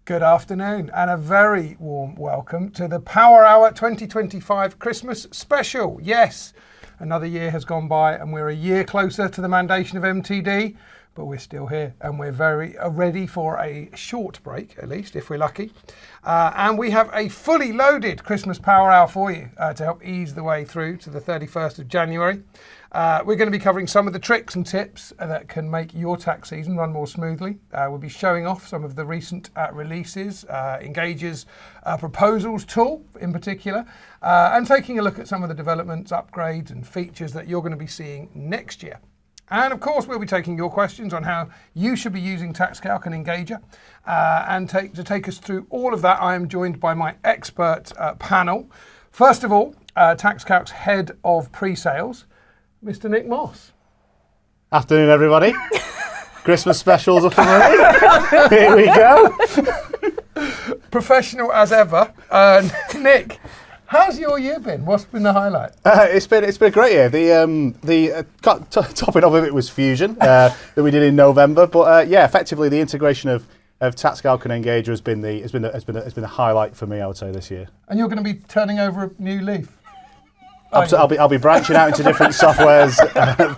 Good afternoon and a very warm welcome to the Power Hour 2025 Christmas special. Yes, another year has gone by and we're a year closer to the mandation of MTD, but we're still here and we're very ready for a short break, at least if we're lucky. And we have a fully loaded Christmas Power Hour for you to help ease the way through to the 31st of January. We're going to be covering some of the tricks and tips that can make your tax season run more smoothly. We'll be showing off some of the recent releases, Engager's proposals tool in particular, and taking a look at some of the developments, upgrades and features that you're going to be seeing next year. And of course, we'll be taking your questions on how you should be using TaxCalc and Engager. And to take us through all of that, I am joined by my expert panel. First of all, TaxCalc's head of pre-sales, Mr. Nick Moss. Afternoon, everybody. Christmas specials up and running. Here we go. Professional as ever. Nick, how's your year been? What's been the highlight? It's been a great year. The topping off of it was Fusion that we did in November. But yeah, effectively the integration of TaxCalc and Engager has been the highlight for me, I would say, this year. And you're going to be turning over a new leaf. I'll be branching out into different softwares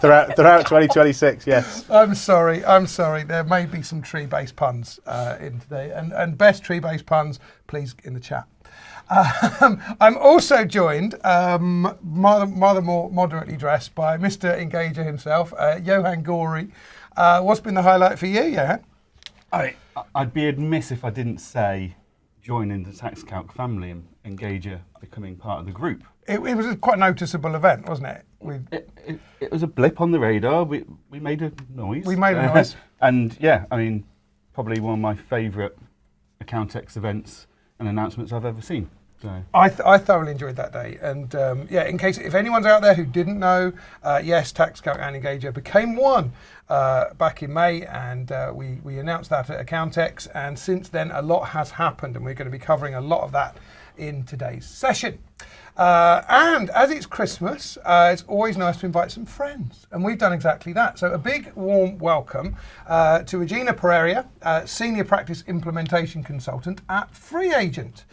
throughout 2026. Yes. I'm sorry. There may be some tree-based puns in today, and best tree-based puns, please, in the chat. I'm also joined, rather more moderately dressed, by Mr. Engager himself, Johan Gorey. What's been the highlight for you, Johan? I'd be amiss if I didn't say joining the TaxCalc family and Engager becoming part of the group. It was a quite noticeable event, wasn't it? It was a blip on the radar. We made a noise. And yeah, I mean, probably one of my favourite Accountex events and announcements I've ever seen. So. I thoroughly enjoyed that day, and yeah, in case if anyone's out there who didn't know, yes, TaxCalc and Engager became one back in May, and we announced that at Accountex, and since then a lot has happened, and we're going to be covering a lot of that in today's session. And as it's Christmas, it's always nice to invite some friends, and we've done exactly that. So a big warm welcome to Regina Pereira, Senior Practice Implementation Consultant at FreeAgent.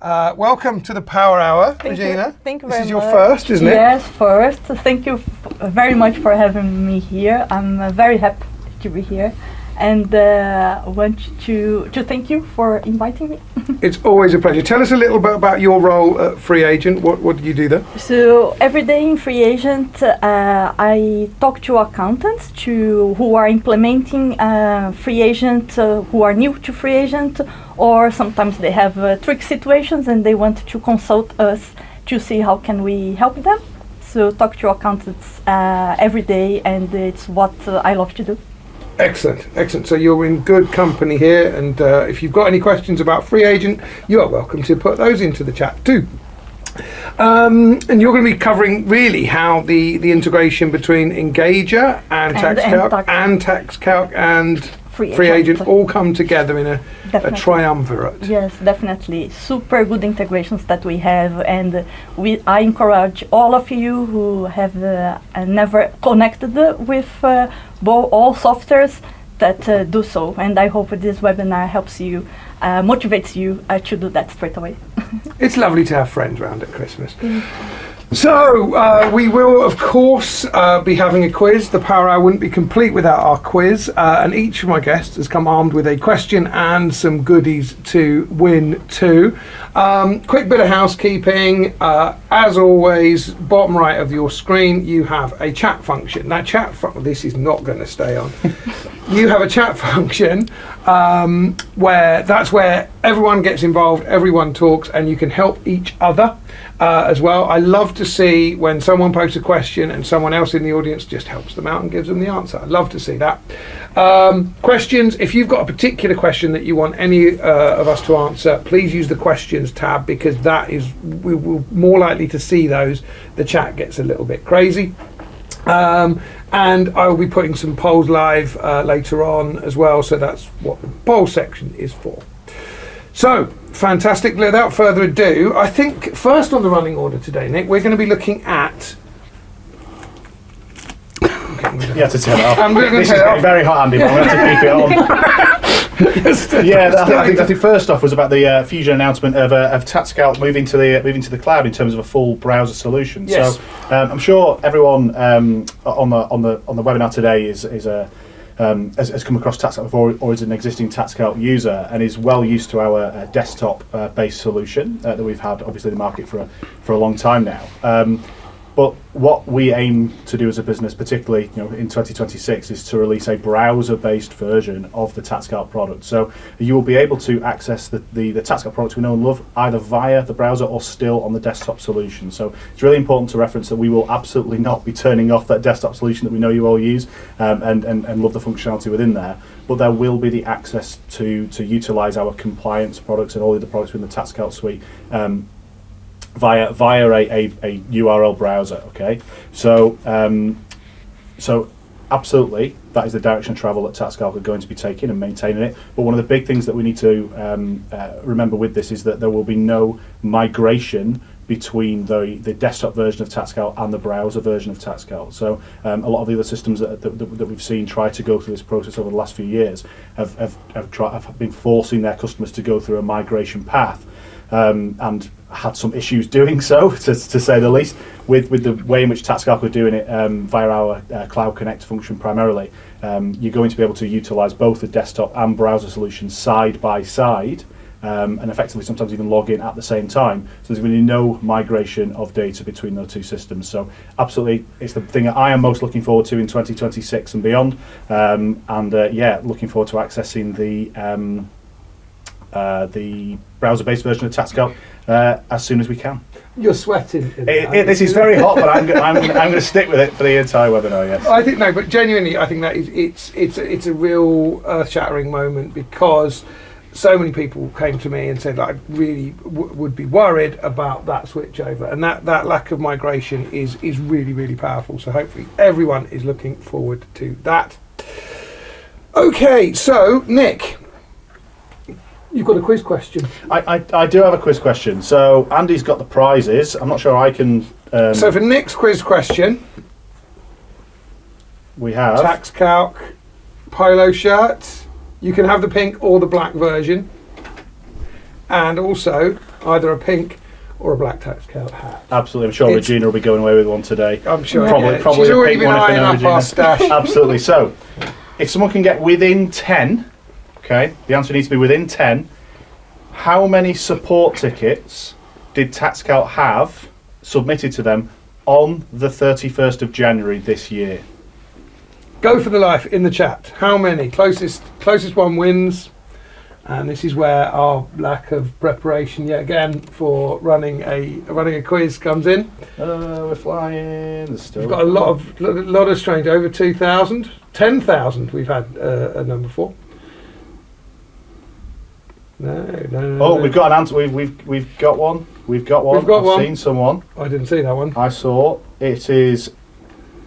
Welcome to the Power Hour, Regina. Thank you very much. This is your first, isn't it? Yes, first. Thank you very much for having me here. I'm very happy to be here. And I want to thank you for inviting me. It's always a pleasure. Tell us a little bit about your role at FreeAgent. What do you do there? So every day in FreeAgent, I talk to accountants who are implementing FreeAgent, who are new to FreeAgent, or sometimes they have trick situations and they want to consult us to see how can we help them. So talk to accountants every day, and it's what I love to do. Excellent. So you're in good company here, and if you've got any questions about FreeAgent, you are welcome to put those into the chat too. And you're going to be covering really how the integration between Engager and TaxCalc and FreeAgent all come together in a triumvirate. Yes, definitely. Super good integrations that we have, and I encourage all of you who have never connected with all softwares that do so. And I hope this webinar helps you, motivates you to do that straight away. It's lovely to have friends around at Christmas. So we will, of course, be having a quiz. The Power Hour wouldn't be complete without our quiz. And each of my guests has come armed with a question and some goodies to win too. Quick bit of housekeeping. As always, bottom right of your screen, you have a chat function. That this is not going to stay on. You have a chat function where everyone gets involved, everyone talks, and you can help each other as well. I love to see when someone posts a question and someone else in the audience just helps them out and gives them the answer. I love to see that. Questions, if you've got a particular question that you want any of us to answer, please use the questions tab, because we're more likely to see those. The chat gets a little bit crazy. And I will be putting some polls live later on as well, so that's what the poll section is for. So, fantastic. Without further ado, I think first on the running order today, Nick, we're going to be looking at... You have to turn it off. I'm going to turn it off. Very hot, Andy, but I'm going to have to keep it on. I think first off was about the Fusion announcement of TaxCalc moving to the cloud in terms of a full browser solution. Yes. So I'm sure everyone on the webinar today has come across TaxCalc before, or is an existing TaxCalc user and is well used to our desktop-based solution that we've had, obviously, in the market for a long time now. But what we aim to do as a business, particularly in 2026, is to release a browser-based version of the TaxCalc product. So you will be able to access the TaxCalc products we know and love either via the browser or still on the desktop solution. So it's really important to reference that we will absolutely not be turning off that desktop solution that we know you all use and love the functionality within there. But there will be the access to utilise our compliance products and all of the products within the TaxCalc suite via a URL browser. Okay, so absolutely that is the direction of travel that TaxCalc are going to be taking and maintaining it. But one of the big things that we need to remember with this is that there will be no migration between the desktop version of TaxCalc and the browser version of TaxCalc. So a lot of the other systems that we've seen try to go through this process over the last few years have been forcing their customers to go through a migration path. And had some issues doing so, to say the least, with the way in which TaxCalc are doing it via our Cloud Connect function primarily. You're going to be able to utilise both the desktop and browser solutions side by side, and effectively sometimes even log in at the same time. So there's going to be no migration of data between those two systems. So absolutely, it's the thing that I am most looking forward to in 2026 and beyond. Looking forward to accessing the browser-based version of TaxCalc as soon as we can. You're sweating. This is very hot, but I'm going to stick with it for the entire webinar. Yes. I think but genuinely, I think that it's a real earth-shattering moment, because so many people came to me and said I really would be worried about that switchover, and that lack of migration is really, really powerful. So hopefully everyone is looking forward to that. Okay, so Nick, you've got a quiz question. I do have a quiz question. So Andy's got the prizes. I'm not sure I can... So for Nick's quiz question, we have... TaxCalc polo shirt. You can have the pink or the black version. And also either a pink or a black TaxCalc hat. Absolutely. I'm sure Regina will be going away with one today. I'm sure. Probably She's a already pink been one if eyeing I know up Regina. our stash. Absolutely. So if someone can get within 10... Okay, the answer needs to be within 10. How many support tickets did TaxCalc have submitted to them on the 31st of January this year? Go for the life in the chat. How many? Closest one wins. And this is where our lack of preparation yet again for running a quiz comes in. We're flying. We've got a lot of strange, over 2,000, 10,000 we've had a number for. No. We've got an answer. We've got one. I've seen someone. I didn't see that one. I saw. It is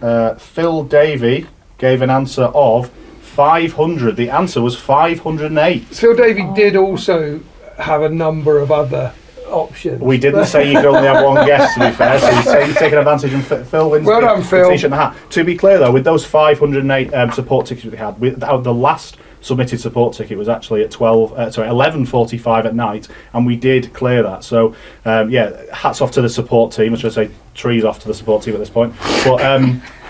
Phil Davey gave an answer of 500. The answer was 508. Phil Davey did also have a number of other options. We didn't say you could only have one guess, to be fair. So he's taking advantage, and Phil wins well done, Phil. The t-shirt and the hat. To be clear, though, with those 508 support tickets we had, the last submitted support ticket was actually at 11:45 at night, and we did clear that. So hats off to the support team. I should say trees off to the support team at this point.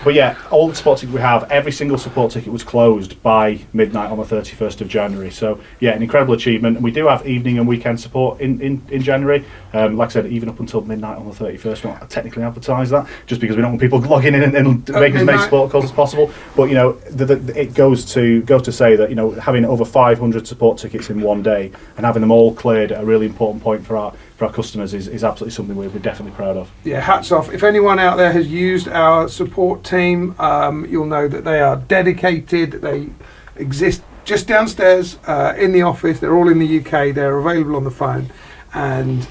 But yeah, all the support tickets we have, every single support ticket was closed by midnight on the 31st of January. So yeah, an incredible achievement. And we do have evening and weekend support in January. Like I said, even up until midnight on the 31st. We don't technically advertise that, just because we don't want people logging in and making as many support calls as possible. But it goes to say that having over 500 support tickets in one day and having them all cleared at a really important point for our customers is absolutely something we're definitely proud of. Yeah, hats off. If anyone out there has used our support team, you'll know that they are dedicated. They exist just downstairs in the office. They're all in the UK. They're available on the phone, and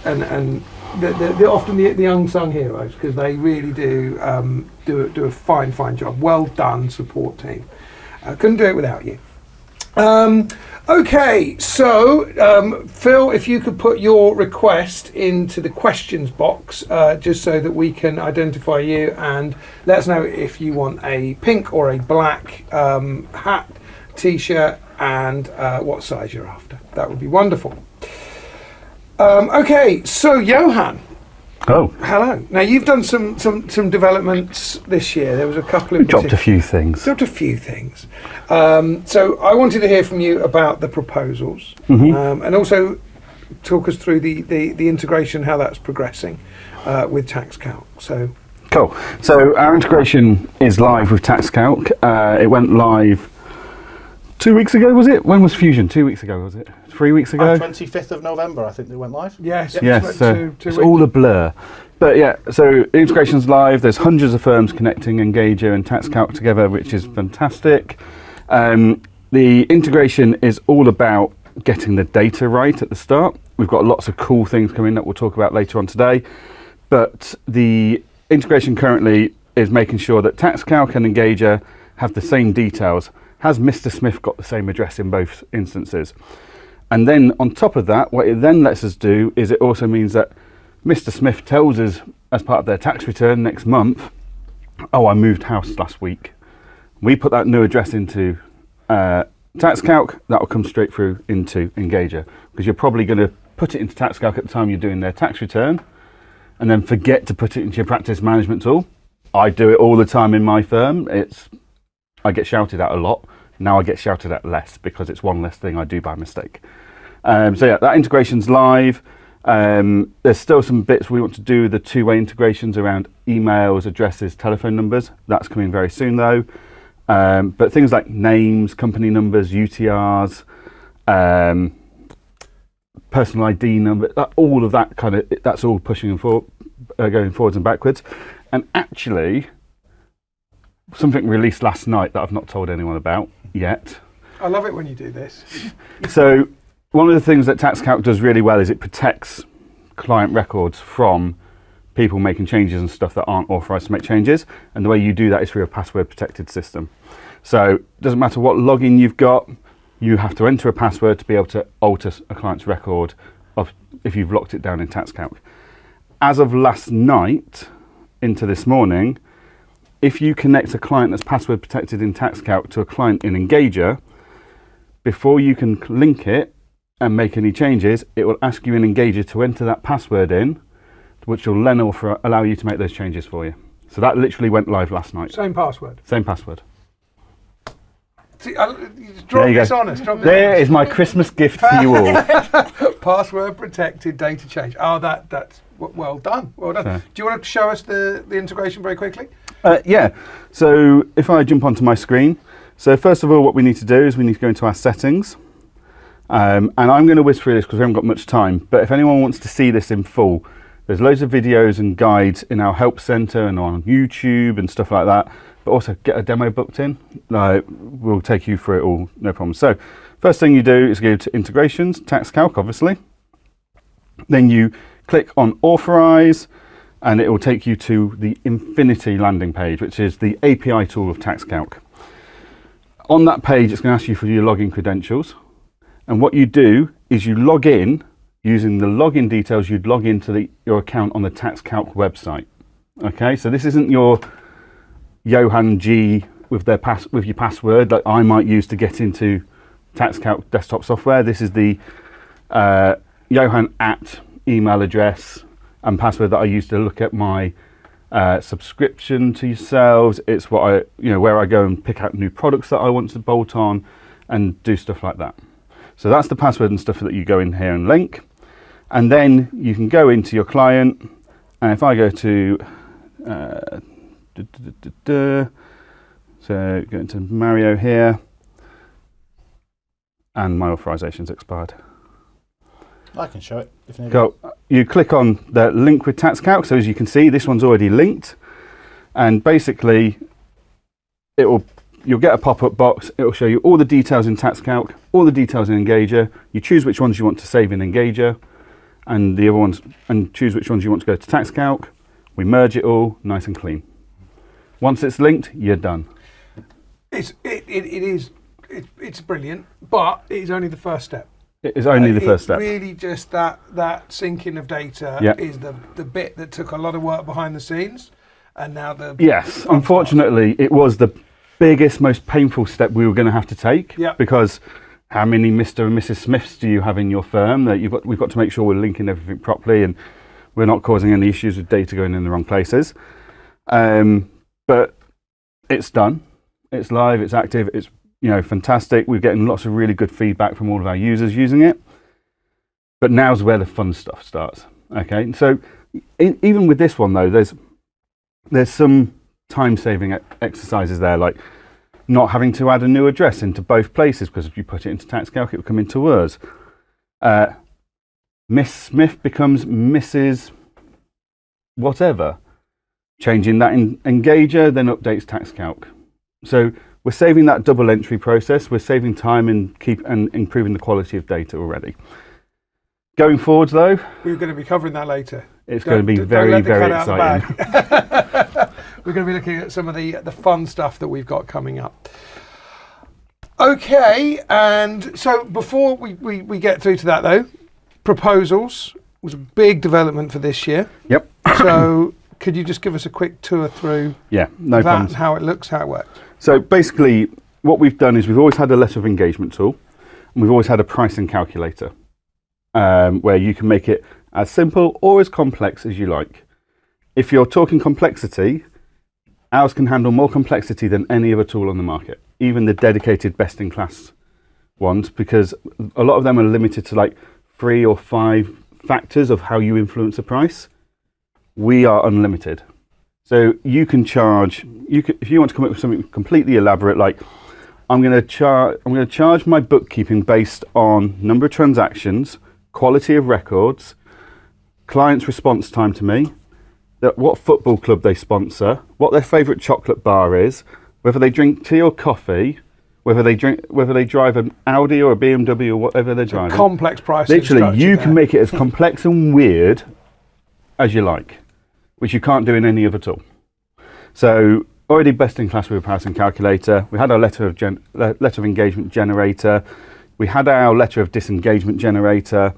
they're often the unsung heroes, because they really do a fine job. Well done, support team. Couldn't do it without you. Okay, so Phil, if you could put your request into the questions box, just so that we can identify you, and let us know if you want a pink or a black hat, t-shirt, and what size you're after. That would be wonderful. Okay, so Johan. Oh, hello. Now you've done some developments this year. There was a couple of. We dropped a few things. So I wanted to hear from you about the proposals, and also talk us through the integration, how that's progressing with TaxCalc. So. Cool. So our integration is live with TaxCalc. It went live 2 weeks ago, was it? When was Fusion? 2 weeks ago, was it? 3 weeks ago? 25th of November, I think they went live. Yes. Yes, so it's all a blur. But yeah, so integration's live. There's hundreds of firms connecting Engager and TaxCalc together, which is fantastic. The integration is all about getting the data right at the start. We've got lots of cool things coming that we'll talk about later on today. But the integration currently is making sure that TaxCalc and Engager have the same details. Has Mr. Smith got the same address in both instances? And then on top of that, what it then lets us do is it also means that Mr. Smith tells us as part of their tax return next month, oh, I moved house last week. We put that new address into TaxCalc, that will come straight through into Engager, because you're probably going to put it into TaxCalc at the time you're doing their tax return and then forget to put it into your practice management tool. I do it all the time in my firm. I get shouted at a lot. Now I get shouted at less because it's one less thing I do by mistake. So yeah, that integration's live. There's still some bits we want to do, the two-way integrations around emails, addresses, telephone numbers. That's coming very soon though. But things like names, company numbers, UTRs, personal ID number, all of that kind of, that's all pushing and going forwards and backwards. And actually, something released last night that I've not told anyone about yet. I love it when you do this. So one of the things that TaxCalc does really well is it protects client records from people making changes and stuff that aren't authorized to make changes. And the way you do that is through a password protected system. So it doesn't matter what login you've got, you have to enter a password to be able to alter a client's record of if you've locked it down in TaxCalc. As of last night into this morning, if you connect a client that's password protected in TaxCalc to a client in Engager, before you can link it and make any changes, it will ask you in Engager to enter that password in, which will then allow you to make those changes for you. So that literally went live last night. Same password? Same password. See, drop this on us. There is my Christmas gift to you all. Password protected data change. Oh, that's well done. Well done. So, do you want to show us the integration very quickly? Yeah. So if I jump onto my screen. So first of all, what we need to do is we need to go into our settings. And I'm going to whiz through this because we haven't got much time. But if anyone wants to see this in full, there's loads of videos and guides in our help center and on YouTube and stuff like that. But also get a demo booked in. We'll take you through it all, no problem. So first thing you do is go to integrations, TaxCalc obviously. Then you click on authorize and it will take you to the Infinity landing page, which is the API tool of TaxCalc. On that page, it's going to ask you for your login credentials. And what you do is you log in using the login details you'd log into your account on the TaxCalc website. Okay, so this isn't your Johan G with your password that I might use to get into TaxCalc desktop software. This is the Johan at email address and password that I use to look at my subscription to yourselves. It's what where I go and pick out new products that I want to bolt on and do stuff like that. So that's the password and stuff that you go in here and link. And then you can go into your client. And if I go to, so go into Mario here, and my authorization's expired. I can show it if needed. Go. You click on the link with TaxCalc. So as you can see, this one's already linked. And basically, you'll get a pop-up box. It will show you all the details in TaxCalc, all the details in Engager. You choose which ones you want to save in Engager, and the other ones, and choose which ones you want to go to TaxCalc. We merge it all, nice and clean. Once it's linked, you're done. It's brilliant, but it is only the first step. It is only the first step. Really, just that syncing of data is the bit that took a lot of work behind the scenes, and now yes. Unfortunately, it was the biggest, most painful step we were going to have to take because how many Mr. and Mrs. Smiths do you have in your firm? That we've got to make sure we're linking everything properly and we're not causing any issues with data going in the wrong places. But it's done. It's live. It's active. It's fantastic. We're getting lots of really good feedback from all of our users using it. But now's where the fun stuff starts. Okay, so even with this one though, there's some time-saving exercises there, like not having to add a new address into both places, because if you put it into TaxCalc, it will come into ours. Miss Smith becomes Mrs. whatever. Changing that in Engager, then updates TaxCalc. So we're saving that double entry process. We're saving time and improving the quality of data already. Going forwards, though, we're going to be covering that later. It's going to be very, very exciting. We're going to be looking at some of the fun stuff that we've got coming up. Okay, and so before we get through to that, though, proposals was a big development for this year. Yep. So could you just give us a quick tour through no that problems. and how it looks, how it works? So basically, what we've done is we've always had a letter of engagement tool, and we've always had a pricing calculator, where you can make it as simple or as complex as you like. If you're talking complexity, ours can handle more complexity than any other tool on the market, even the dedicated best-in-class ones, because a lot of them are limited to like 3 or 5 factors of how you influence a price. We are unlimited. So you can charge, if you want to come up with something completely elaborate, like I'm going to charge my bookkeeping based on number of transactions, quality of records, client's response time to me, what football club they sponsor, what their favourite chocolate bar is, whether they drink tea or coffee, whether they drive an Audi or a BMW or whatever they're driving. Complex pricing. Literally, you can make it as complex and weird as you like, which you can't do in any other tool. So already best in class with a pricing calculator. We had our letter of engagement generator. We had our letter of disengagement generator.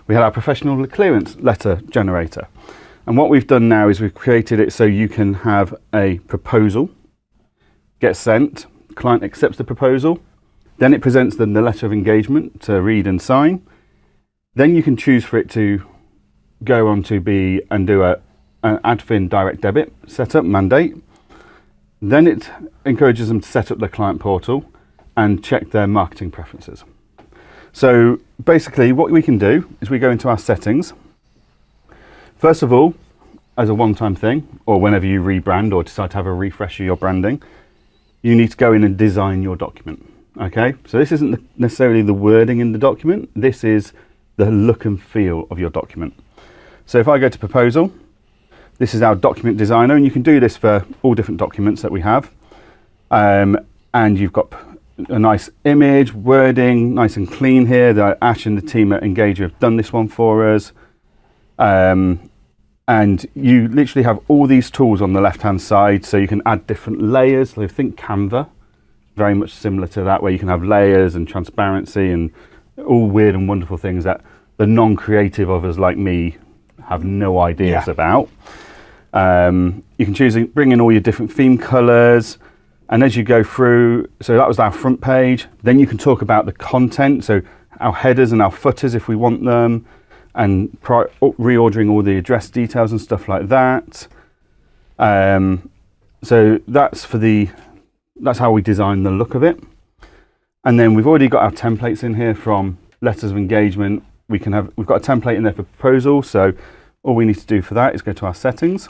We had our professional clearance letter generator. And what we've done now is we've created it so you can have a proposal, get sent, client accepts the proposal, then it presents them the letter of engagement to read and sign. Then you can choose for it to go on to be and do an admin direct debit setup mandate. Then it encourages them to set up their client portal and check their marketing preferences. So basically what we can do is we go into our settings. First of all, as a one-time thing, or whenever you rebrand or decide to have a refresh of your branding, you need to go in and design your document. Okay, so this isn't necessarily the wording in the document, this is the look and feel of your document. So if I go to proposal, this is our document designer, and you can do this for all different documents that we have. And you've got a nice image, wording, nice and clean here. Ash and the team at Engager have done this one for us. And you literally have all these tools on the left-hand side, so you can add different layers. So think Canva, very much similar to that, where you can have layers and transparency and all weird and wonderful things that the non-creative of us like me have no ideas about. You can bring in all your different theme colors, and as you go through, so that was our front page. Then you can talk about the content, so our headers and our footers if we want them, and reordering all the address details and stuff like that. So that's how we design the look of it. And then we've already got our templates in here from letters of engagement. We've got a template in there for proposal, so all we need to do for that is go to our settings.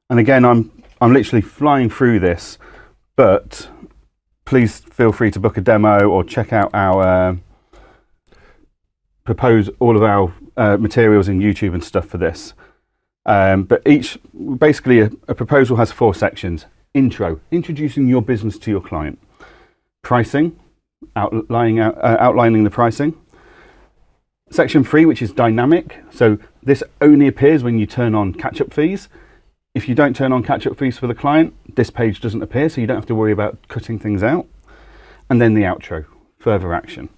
And again, I'm literally flying through this, but please feel free to book a demo or check out our all of our materials in YouTube and stuff for this. But basically a proposal has 4 sections. Intro, introducing your business to your client. Pricing, outlining the pricing. Section 3, which is dynamic. So this only appears when you turn on catch-up fees. If you don't turn on catch-up fees for the client, this page doesn't appear, so you don't have to worry about cutting things out. And then the outro, further action.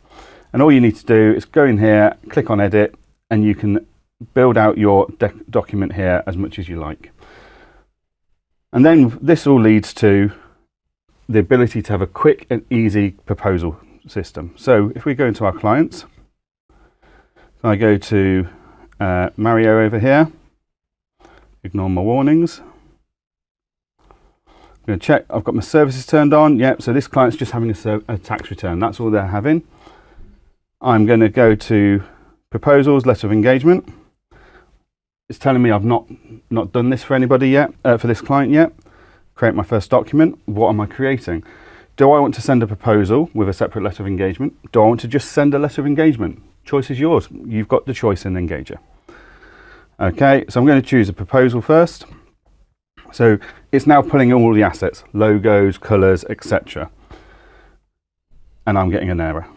And all you need to do is go in here, click on edit, and you can build out your document here as much as you like. And then this all leads to the ability to have a quick and easy proposal system. So if we go into our clients, I go to Mario over here, ignore my warnings. I'm going to check, I've got my services turned on. Yep, so this client's just having a tax return. That's all they're having. I'm going to go to proposals, letter of engagement. It's telling me I've not done this for anybody yet, for this client yet. Create my first document. What am I creating? Do I want to send a proposal with a separate letter of engagement? Do I want to just send a letter of engagement? Choice is yours. You've got the choice in Engager. Okay, so I'm going to choose a proposal first. So it's now pulling in all the assets, logos, colours, etc. And I'm getting an error.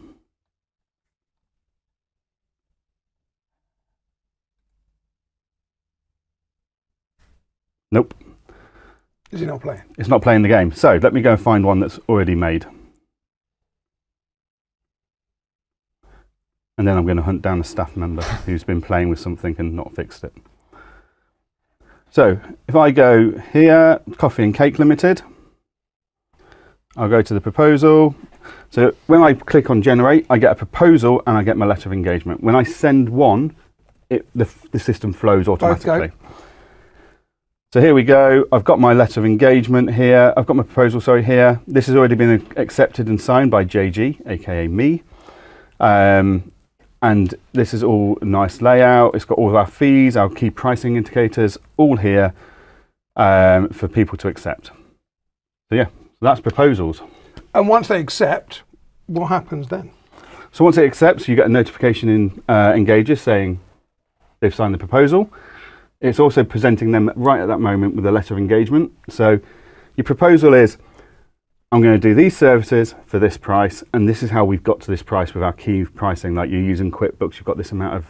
Nope. Is it not playing? It's not playing the game. So let me go and find one that's already made. And then I'm going to hunt down a staff member who's been playing with something and not fixed it. So if I go here, Coffee and Cake Limited, I'll go to the proposal. So when I click on generate, I get a proposal and I get my letter of engagement. When I send one, the system flows automatically. So here we go. I've got my letter of engagement here. I've got my proposal, sorry, here. This has already been accepted and signed by JG, aka me. And this is all nice layout. It's got all of our fees, our key pricing indicators, all here for people to accept. So yeah, that's proposals. And once they accept, what happens then? So once it accepts, you get a notification in Engager saying they've signed the proposal. It's also presenting them right at that moment with a letter of engagement. So your proposal is, I'm going to do these services for this price, and this is how we've got to this price with our key pricing. Like you're using QuickBooks, you've got this amount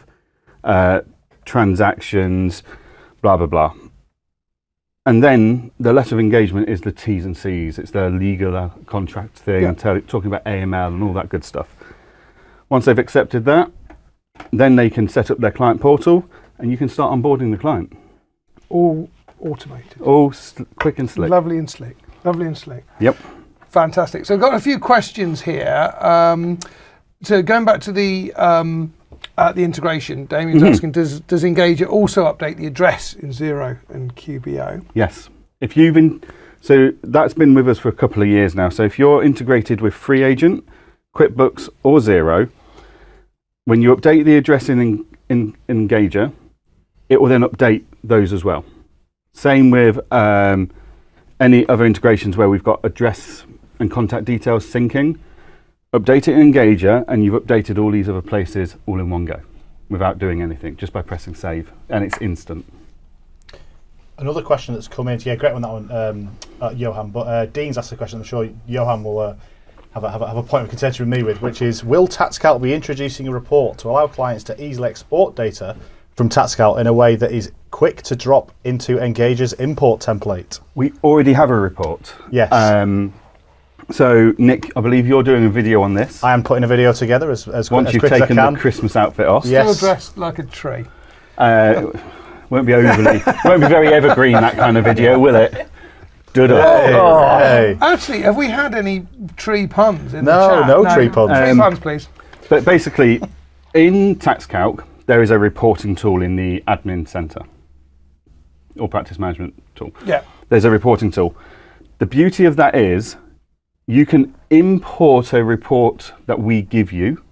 of transactions, blah, blah, blah. And then the letter of engagement is the T's and C's. It's the legal contract thing, and talking about AML and all that good stuff. Once they've accepted that, then they can set up their client portal, and you can start onboarding the client. All automated. All quick and slick. Lovely and slick. Lovely and slick. Yep. Fantastic. So I've got a few questions here. So going back to the integration, Damien's asking, does Engager also update the address in Xero and QBO? Yes. If you've so that's been with us for a couple of years now. So if you're integrated with FreeAgent, QuickBooks or Xero, when you update the address in Engager, it will then update those as well. Same with any other integrations where we've got address and contact details syncing. Update it in Engager, and you've updated all these other places all in one go without doing anything, just by pressing save, and it's instant. Another question that's come in, yeah, great one, that one, Johan, but Dean's asked a question I'm sure Johan will have a point of contention with me with, which is, will TaxCalc be introducing a report to allow clients to easily export data from TaxCalc in a way that is quick to drop into Engager's import template? We already have a report. Yes. So Nick, I believe you're doing a video on this. I am putting a video together as once you've taken the Christmas outfit off. Still dressed like a tree. Won't be very evergreen, that kind of video, will it? Hey. Actually, have we had any tree puns in the chat? No tree puns. Tree puns, please. But basically, in TaxCalc, there is a reporting tool in the admin center, or practice management tool. Yeah. There's a reporting tool. The beauty of that is you can import a report that we give you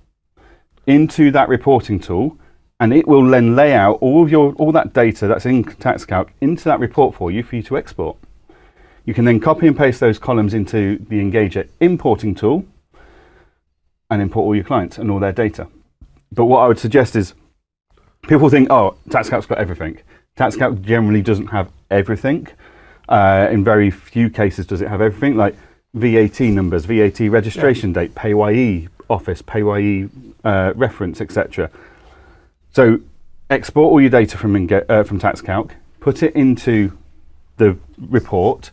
into that reporting tool, and it will then lay out all that data that's in TaxCalc into that report for you to export. You can then copy and paste those columns into the Engager importing tool and import all your clients and all their data. But what I would suggest is, people think, oh, TaxCalc's got everything. TaxCalc generally doesn't have everything. In very few cases does it have everything, like VAT numbers, VAT registration date, PAYE office, PAYE reference, etc. So export all your data from TaxCalc, put it into the report,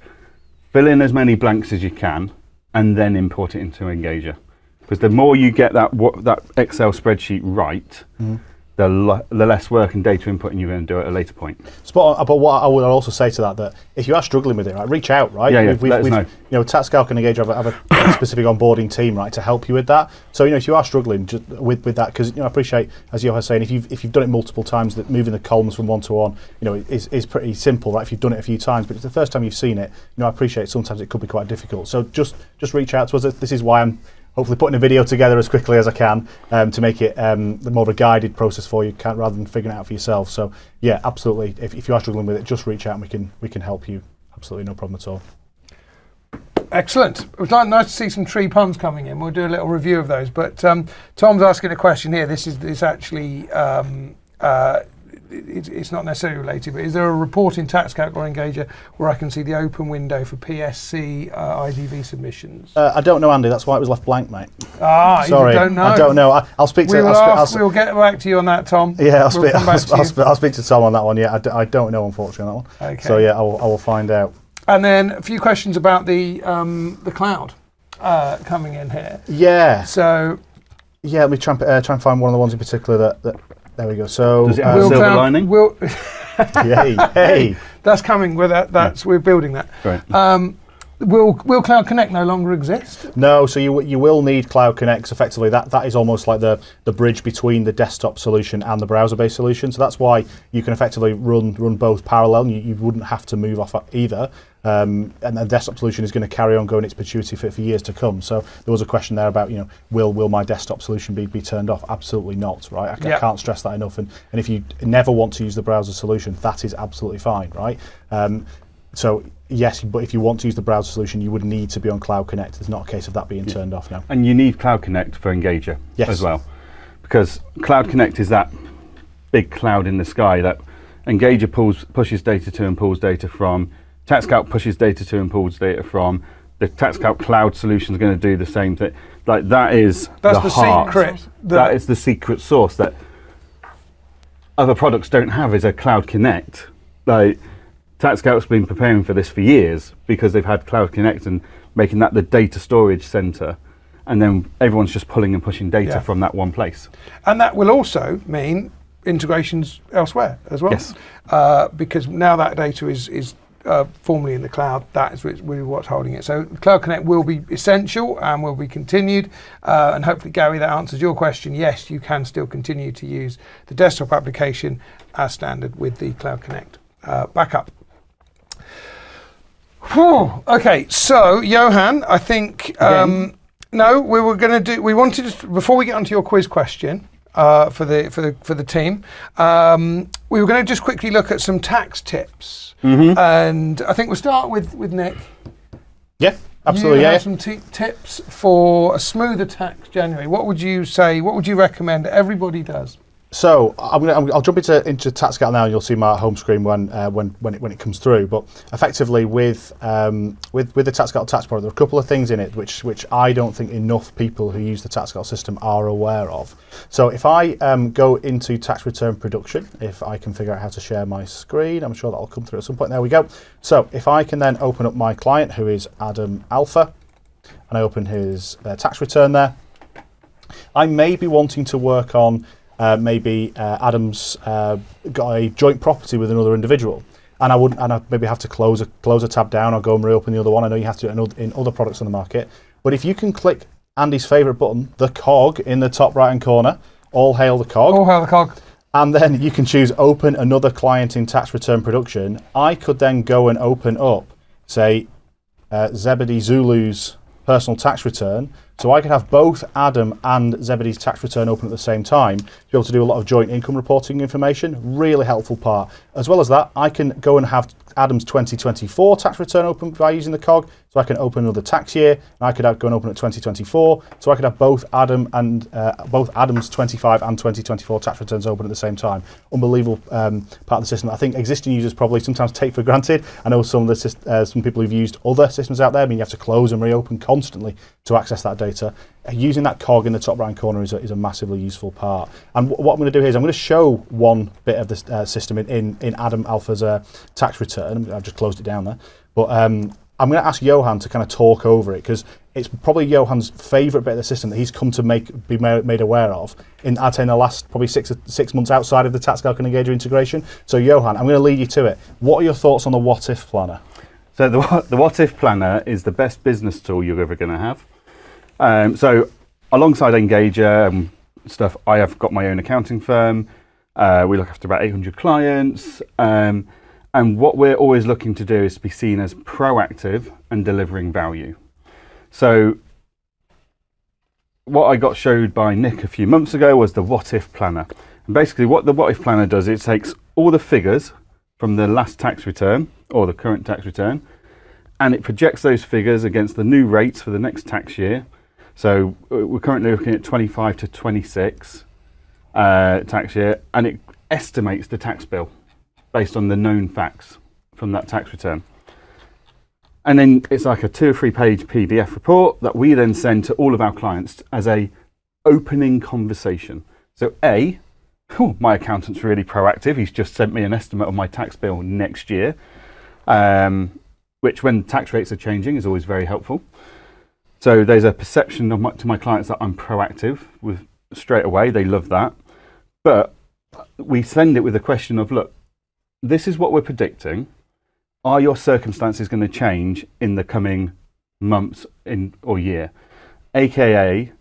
fill in as many blanks as you can, and then import it into Engager. Because the more you get that Excel spreadsheet right, the less work and data input you're going to do at a later point. Spot on. But what I would also say to that if you are struggling with it, right, reach out, right? Yeah, let us know. You know, TaxCalc and Engager have a specific onboarding team, right, to help you with that. So, you know, if you are struggling just with that, because, you know, I appreciate, as Johan was saying, if you've done it multiple times, that moving the columns from one to one, you know, is pretty simple, right? If you've done it a few times, but it's the first time you've seen it, you know, I appreciate sometimes it could be quite difficult. So just reach out to us. This is why I'm hopefully putting a video together as quickly as I can to make it more of a guided process for you, rather than figuring it out for yourself. So yeah, absolutely. If you are struggling with it, just reach out and we can help you. Absolutely no problem at all. Excellent. It was nice to see some tree puns coming in. We'll do a little review of those. But Tom's asking a question here. This is actually it's not necessarily related, but is there a report in TaxCalc or Engager where I can see the open window for PSC IDV submissions? I don't know, Andy. That's why it was left blank, mate. Sorry, you don't know. I don't know. I'll speak to. We'll get back to you on that, Tom. Yeah, I'll speak to Tom on that one. Yeah, I don't know, unfortunately, on that one. Okay. So yeah, I will find out. And then a few questions about the cloud coming in here. Yeah. So yeah, let me try and find one of the ones in particular that there we go. So does it have a silver lining? Hey. That's coming with that. We're building that. Right. Will Cloud Connect no longer exist? No, so you will need Cloud Connect. Effectively, that is almost like the bridge between the desktop solution and the browser-based solution. So that's why you can effectively run both parallel. You wouldn't have to move off either. And the desktop solution is going to carry on going its perpetuity for years to come. So there was a question there about, you know, will my desktop solution be turned off? Absolutely not, right? I can't stress that enough. And if you never want to use the browser solution, that is absolutely fine, right? So yes, but if you want to use the browser solution, you would need to be on Cloud Connect. There's not a case of that being turned off now. And you need Cloud Connect for Engager as well, because Cloud Connect is that big cloud in the sky that Engager pushes data to and pulls data from. TaxCalc pushes data to and pulls data from. The TaxCalc Cloud solution is going to do the same thing. Like that's the heart. Secret. That is the secret sauce that other products don't have. Is a Cloud Connect. Like TaxCalc's been preparing for this for years because they've had Cloud Connect and making that the data storage center, and then everyone's just pulling and pushing data from that one place. And that will also mean integrations elsewhere as well. Yes. Because now that data is formally in the cloud, that is really what's holding it. So Cloud Connect will be essential and will be continued. And hopefully, Gary, that answers your question. Yes, you can still continue to use the desktop application as standard with the Cloud Connect backup. Whew. Okay, so Johan, I think no, we wanted to, before we get onto your quiz question for the team, we were going to just quickly look at some tax tips, and I think we'll start with Nick. Yeah, absolutely. You have some tips for a smoother tax January. What would you say? What would you recommend everybody does? So I'll jump into TaxCalc now, and you'll see my home screen when it comes through. But effectively, with the TaxCalc tax product, there are a couple of things in it which I don't think enough people who use the TaxCalc system are aware of. So if I go into tax return production, if I can figure out how to share my screen, I'm sure that'll come through at some point. There we go. So if I can then open up my client, who is Adam Alpha, and I open his tax return there, I may be wanting to work on maybe Adam's got a joint property with another individual, and I maybe have to close a tab down or go and reopen the other one. I know you have to in other products on the market, but if you can click Andy's favourite button, the cog in the top right hand corner, all hail the cog. All hail the cog. And then you can choose open another client in tax return production. I could then go and open up, say, Zebedee Zulu's personal tax return. So I could have both Adam and Zebedee's tax return open at the same time to be able to do a lot of joint income reporting information. Really helpful part. As well as that, I can go and have Adam's 2024 tax return open by using the cog. So I can open another tax year, and I could go and open at 2024. So I could have both Adam's 25 and 2024 tax returns open at the same time. Unbelievable part of the system that I think existing users probably sometimes take for granted. I know some people who've used other systems out there, I mean, you have to close and reopen constantly to access that data. Using that cog in the top right corner is a massively useful part. And what I'm going to do here is I'm going to show one bit of this system in Adam Alpha's tax return. I've just closed it down there. But I'm going to ask Johan to kind of talk over it, because it's probably Johan's favourite bit of the system that he's come to be made aware of in the last probably 6 months outside of the TaxCalc and Engager integration. So Johan, I'm going to lead you to it. What are your thoughts on the What-If Planner? So the What-If Planner is the best business tool you're ever going to have. So alongside Engager and stuff, I have got my own accounting firm. We look after about 800 clients. And what we're always looking to do is to be seen as proactive and delivering value. So what I got showed by Nick a few months ago was the What-If Planner. And basically what the What-If Planner does, it takes all the figures from the last tax return or the current tax return, and it projects those figures against the new rates for the next tax year. So we're currently looking at 25 to 26 tax year, and it estimates the tax bill based on the known facts from that tax return. And then it's like a 2 or 3 page PDF report that we then send to all of our clients as a opening conversation. So my accountant's really proactive. He's just sent me an estimate of my tax bill next year, which when tax rates are changing is always very helpful. So there's a perception to my clients that I'm proactive with straight away. They love that. But we send it with a question of, look, this is what we're predicting. Are your circumstances going to change in the coming months or year? AKA,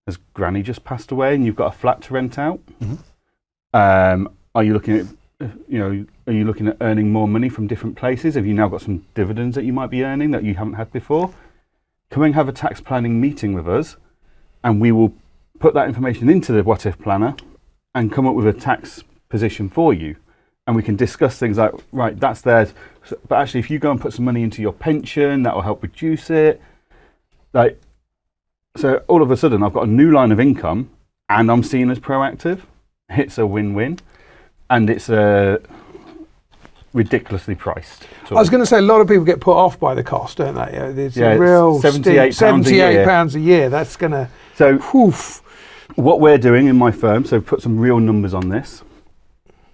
has Granny just passed away and you've got a flat to rent out? Mm-hmm. Are you looking at earning more money from different places? Have you now got some dividends that you might be earning that you haven't had before? Come and have a tax planning meeting with us, and we will put that information into the What-If Planner and come up with a tax position for you. And we can discuss things like, right, that's there, but actually if you go and put some money into your pension, that will help reduce it. So all of a sudden I've got a new line of income and I'm seen as proactive. It's a win-win, and it's ridiculously priced. I was going to say, a lot of people get put off by the cost, don't they? It's a it's real £78 a year. That's going to... So what we're doing in my firm, so put some real numbers on this.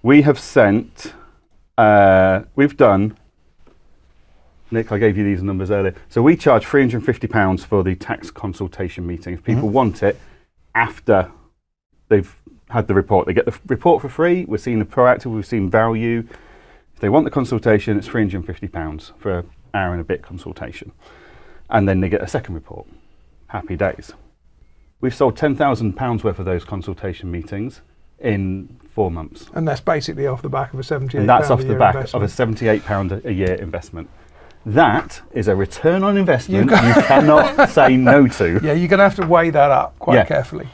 We have sent, we've done, Nick, I gave you these numbers earlier. So we charge £350 for the tax consultation meeting. If people want it after they've had the report, they get the report for free. We're seeing the proactive, we've seen value. If they want the consultation, it's £350 for an hour and a bit consultation. And then they get a second report. Happy days. We've sold £10,000 worth of those consultation meetings in 4 months. And that's basically off the back of a £78 And that's off the back investment. of a £78 a year investment. That is a return on investment you cannot say no to. Yeah, you're going to have to weigh that up quite carefully.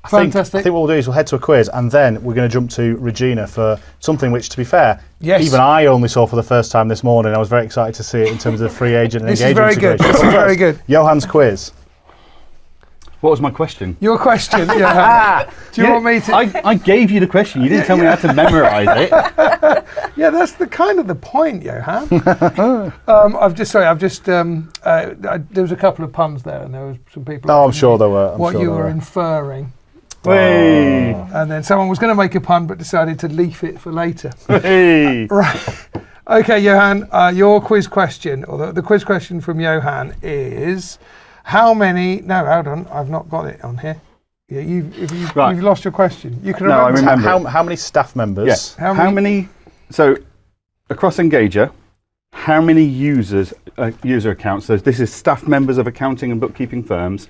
Fantastic. I think what we'll do is we'll head to a quiz, and then we're going to jump to Regina for something which, to be fair, even I only saw for the first time this morning. I was very excited to see it in terms of the FreeAgent and Engager. This is very good. This is very good. Johan's quiz. What was my question? Your question, Johan. Do you want me to? I gave you the question. You didn't tell me how to memorise it. Yeah, that's the kind of the point, Johan. There was a couple of puns there, and there was some people. Oh, I'm sure there were. What you were inferring. Hey. And then someone was going to make a pun, but decided to leave it for later. Hey. Right. Okay, Johan. Your quiz question, or the quiz question from Johan is. How many? No, hold on. I've not got it on here. Yeah, you've lost your question. You can remember. No, I remember. How many staff members? Yes. How many? So, across Engager, how many user accounts? So this is staff members of accounting and bookkeeping firms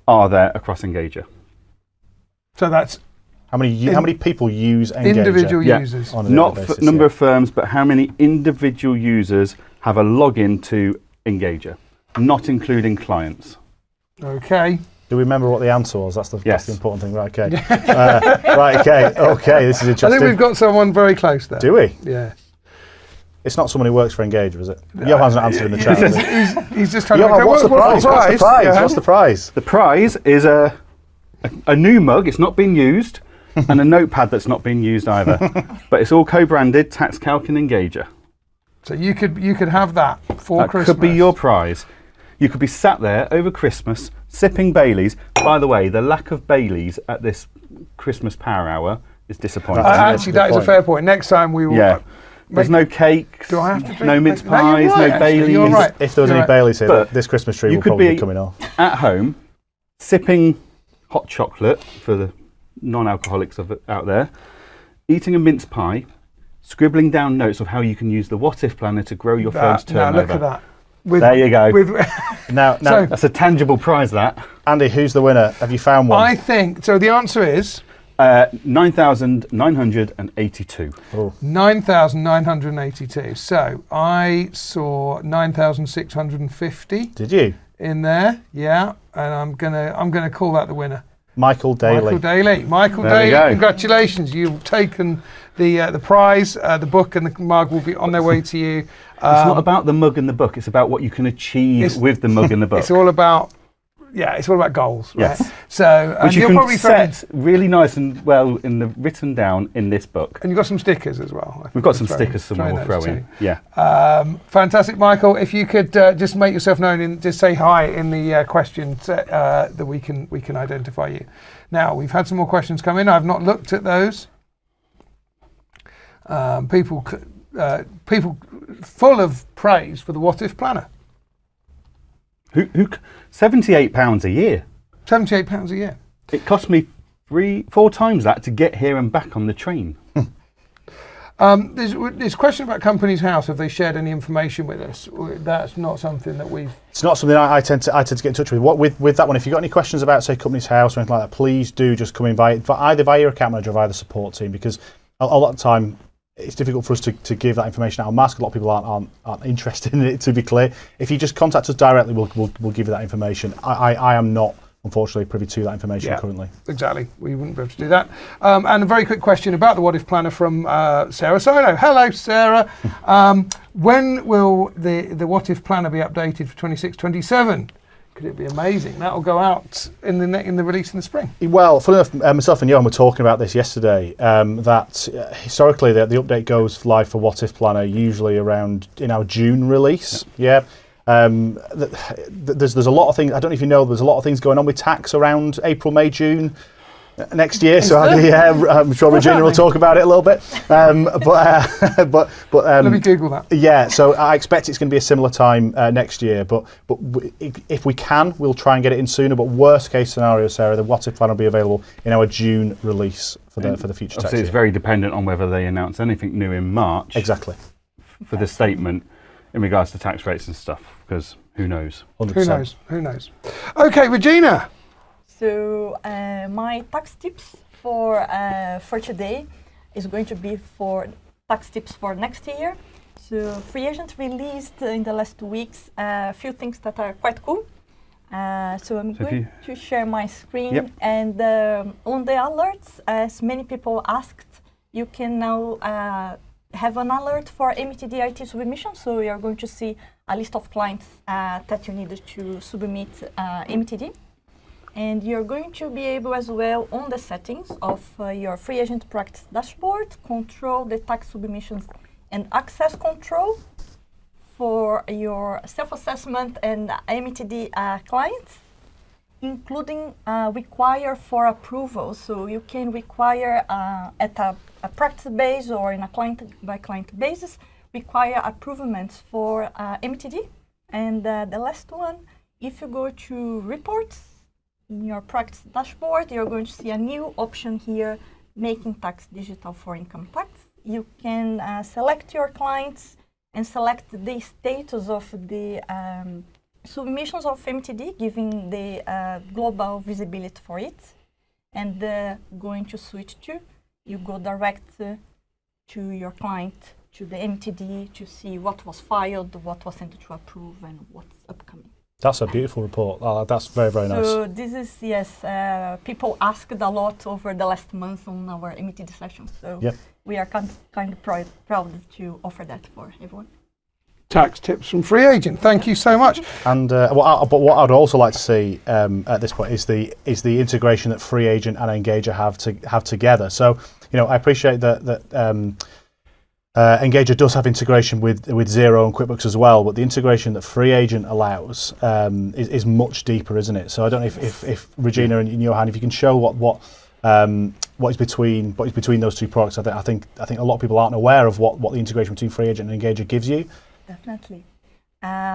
are there across Engager. So that's how many people use Engager? Individual users. Not number of firms, but how many individual users have a login to Engager? Not including clients. Okay. Do we remember what the answer was? That's the important thing. Right, okay. Okay, this is interesting. I think we've got someone very close there. Do we? Yeah. It's not someone who works for Engager, is it? Johan's not answering the chat. He's just trying to Johan, what's the prize? What's the prize? The prize is a new mug. It's not been used, and a notepad that's not been used either. But it's all co-branded TaxCalc and Engager. So you could have that for Christmas. That could be your prize. You could be sat there over Christmas sipping Baileys. By the way, the lack of Baileys at this Christmas Power Hour is disappointing. Actually, that is a fair point. Next time we will. Yeah. There's no cakes, Do I have to drink? no mince No, you're pies, right, no actually, Baileys. you're right. If there was You're any right. Baileys here, But this Christmas tree you will could probably be be coming off. At home, sipping hot chocolate for the non-alcoholics out there, eating a mince pie, scribbling down notes of how you can use the What-If Planner to grow your firm's Now turnover. look at that. With, There you go. Now, So- That's a tangible prize, that. Andy, who's the winner? Have you found one? I think, so the answer is 9,982. 9,982. So I saw 9,650 Did you? in there, yeah, and I'm gonna call that the winner. Michael Daly. Michael Daly. Michael There we Daly, go. congratulations. You've taken the prize. The book and the mug will be on their way to you. It's not about the mug and the book, it's about what you can achieve with the mug and the book. It's all about goals, right? Yes. So, and Which you you'll can probably set really nice and well in the written down in this book. and you've got some stickers as well. I think We've got we'll some throw stickers somewhere we'll those throw in. too. Yeah. Fantastic, Michael. If you could just make yourself known and just say hi in the questions that we can identify you. Now we've had some more questions come in. I've not looked at those. People full of praise for the What-If Planner. Who £78 a year. £78 a year. It cost me 4 times that to get here and back on the train. There's a question about Companies House. Have they shared any information with us? That's not something that we've. It's not something I tend to get in touch with. With that one, if you've got any questions about, say, Companies House or anything like that, please do just come in either via your account manager or via the support team, because a lot of the time it's difficult for us to give that information out on mask. A lot of people aren't interested in it, to be clear. If you just contact us directly, we'll give you that information. I am not, unfortunately, privy to that information currently. Exactly. We wouldn't be able to do that. And a very quick question about the What-If Planner from Sarah Sino. Hello, Sarah. When will the What-If Planner be updated for 26-27? Could it be amazing? That'll go out in the release in the spring. Well, funny enough, myself and Johan were talking about this yesterday, that historically the update goes live for What-If Planner usually around in our June release. Yeah. There's a lot of things, I don't know if you know, there's a lot of things going on with tax around April, May, June next year. So I'm sure Regina will talk about it a little bit. But Let me Google that. Yeah, so I expect it's going to be a similar time next year. But if we can, we'll try and get it in sooner. But worst case scenario, Sarah, the What-If Plan will be available in our June release for the future tax Obviously, year. it's very dependent on whether they announce anything new in March. Exactly. For the statement in regards to tax rates and stuff, because who knows? 100%. Who knows? Okay, Regina. So my tax tips for today is going to be for tax tips for next year. So FreeAgent released in the last 2 weeks a few things that are quite cool. So I'm going to share my screen. Yep. And on the alerts, as many people asked, you can now have an alert for MTD IT submission. So you're going to see a list of clients that you need to submit MTD. And you're going to be able as well on the settings of your FreeAgent practice dashboard, control the tax submissions and access control for your self-assessment and MTD clients, including require for approval. So you can require at a practice base or in a client by client basis, require approvals for MTD. And the last one, if you go to reports, in your practice dashboard, you're going to see a new option here, making tax digital for income tax. You can select your clients and select the status of the submissions of MTD, giving the global visibility for it. And going to switch to, you go direct to your client, to the MTD, to see what was filed, what was sent to approve, and what's upcoming. That's a beautiful report. that's very, very nice. So this is, people asked a lot over the last month on our MTD session. So we are kind of proud to offer that for everyone. Tax tips from FreeAgent. Thank you so much. And what I'd also like to see at this point is the integration that FreeAgent and Engager have together. So I appreciate that Engager does have integration with Xero and QuickBooks as well, but the integration that FreeAgent allows is much deeper, isn't it? So I don't know if Regina and Johan, if you can show what between those two products. I think a lot of people aren't aware of what the integration between FreeAgent and Engager gives you. Definitely.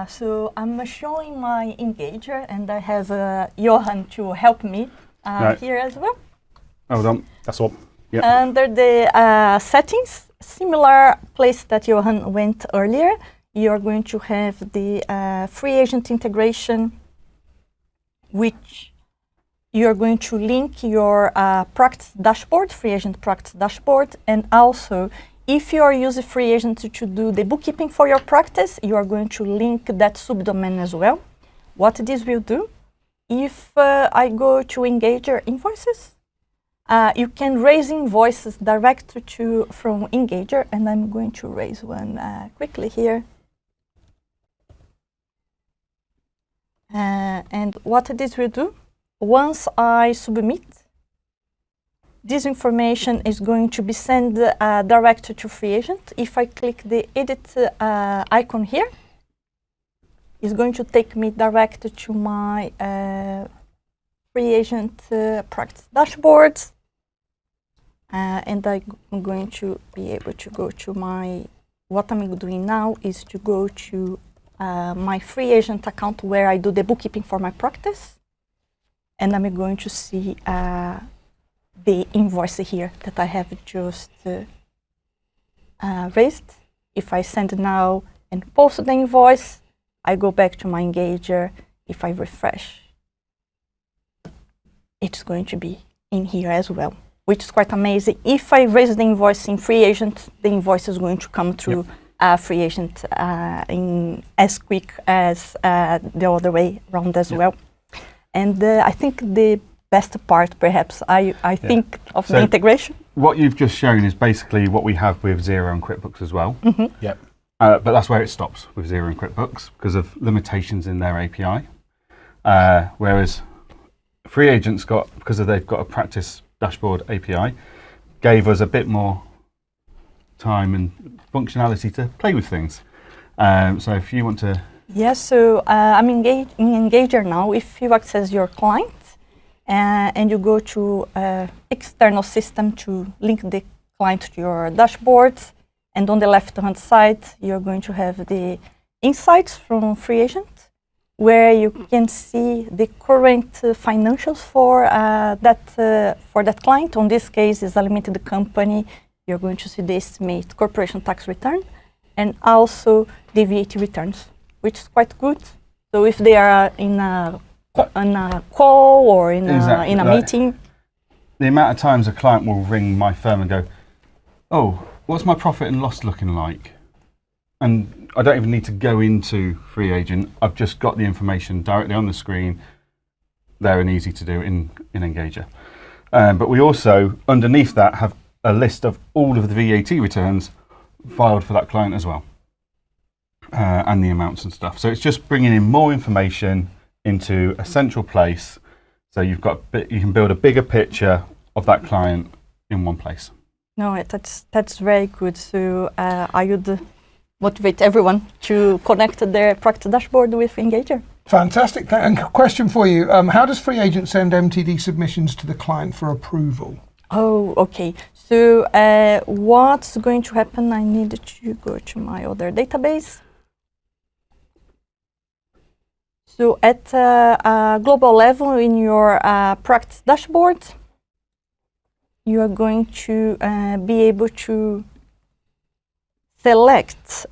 So I'm showing my Engager, and I have Johan to help me here as well. Hold on. That's all. Yep. Under the settings, similar place that Johan went earlier, you're going to have the FreeAgent integration, which you're going to link your practice dashboard, FreeAgent practice dashboard, and also if you are using FreeAgent to do the bookkeeping for your practice, you are going to link that subdomain as well. What this will do, if I go to Engager invoices, you can raise invoices direct from Engager, and I'm going to raise one quickly here. And what this will do, once I submit, this information is going to be sent direct to FreeAgent. If I click the edit icon here, it's going to take me direct to my FreeAgent practice dashboards. And I'm going to be able to go to what I'm doing now is to go to my FreeAgent account where I do the bookkeeping for my practice. And I'm going to see the invoice here that I have just raised. If I send now and post the invoice, I go back to my Engager. If I refresh, it's going to be in here as well, which is quite amazing. If I raise the invoice in FreeAgent, the invoice is going to come through FreeAgent in as quick as the other way around as well. And I think the best part, perhaps, I think of the integration. What you've just shown is basically what we have with Xero and QuickBooks as well. Mm-hmm. Yep. But that's where it stops with Xero and QuickBooks because of limitations in their API. Whereas FreeAgent's got, because they've got a practice dashboard API, gave us a bit more time and functionality to play with things. So if you want to... Yes, so I'm engaged in Engager now. If you access your client and you go to external system to link the client to your dashboard, and on the left-hand side, you're going to have the insights from FreeAgent, where you can see the current financials for that client. On this case, is a limited company. You're going to see the estimate corporation tax return, and also the VAT returns, which is quite good. So if they are in a call or in a meeting. The amount of times a client will ring my firm and go, oh, what's my profit and loss looking like? And I don't even need to go into FreeAgent. I've just got the information directly on the screen there and easy to do in Engager. But we also, underneath that, have a list of all of the VAT returns filed for that client as well. And the amounts and stuff. So it's just bringing in more information into a central place. So you can build a bigger picture of that client in one place. No, that's very good. So I would motivate everyone to connect their practice dashboard with Engager. Fantastic. And question for you, how does FreeAgent send MTD submissions to the client for approval? Oh, okay. So what's going to happen, I need to go to my other database. So at a global level in your practice dashboard, you are going to be able to select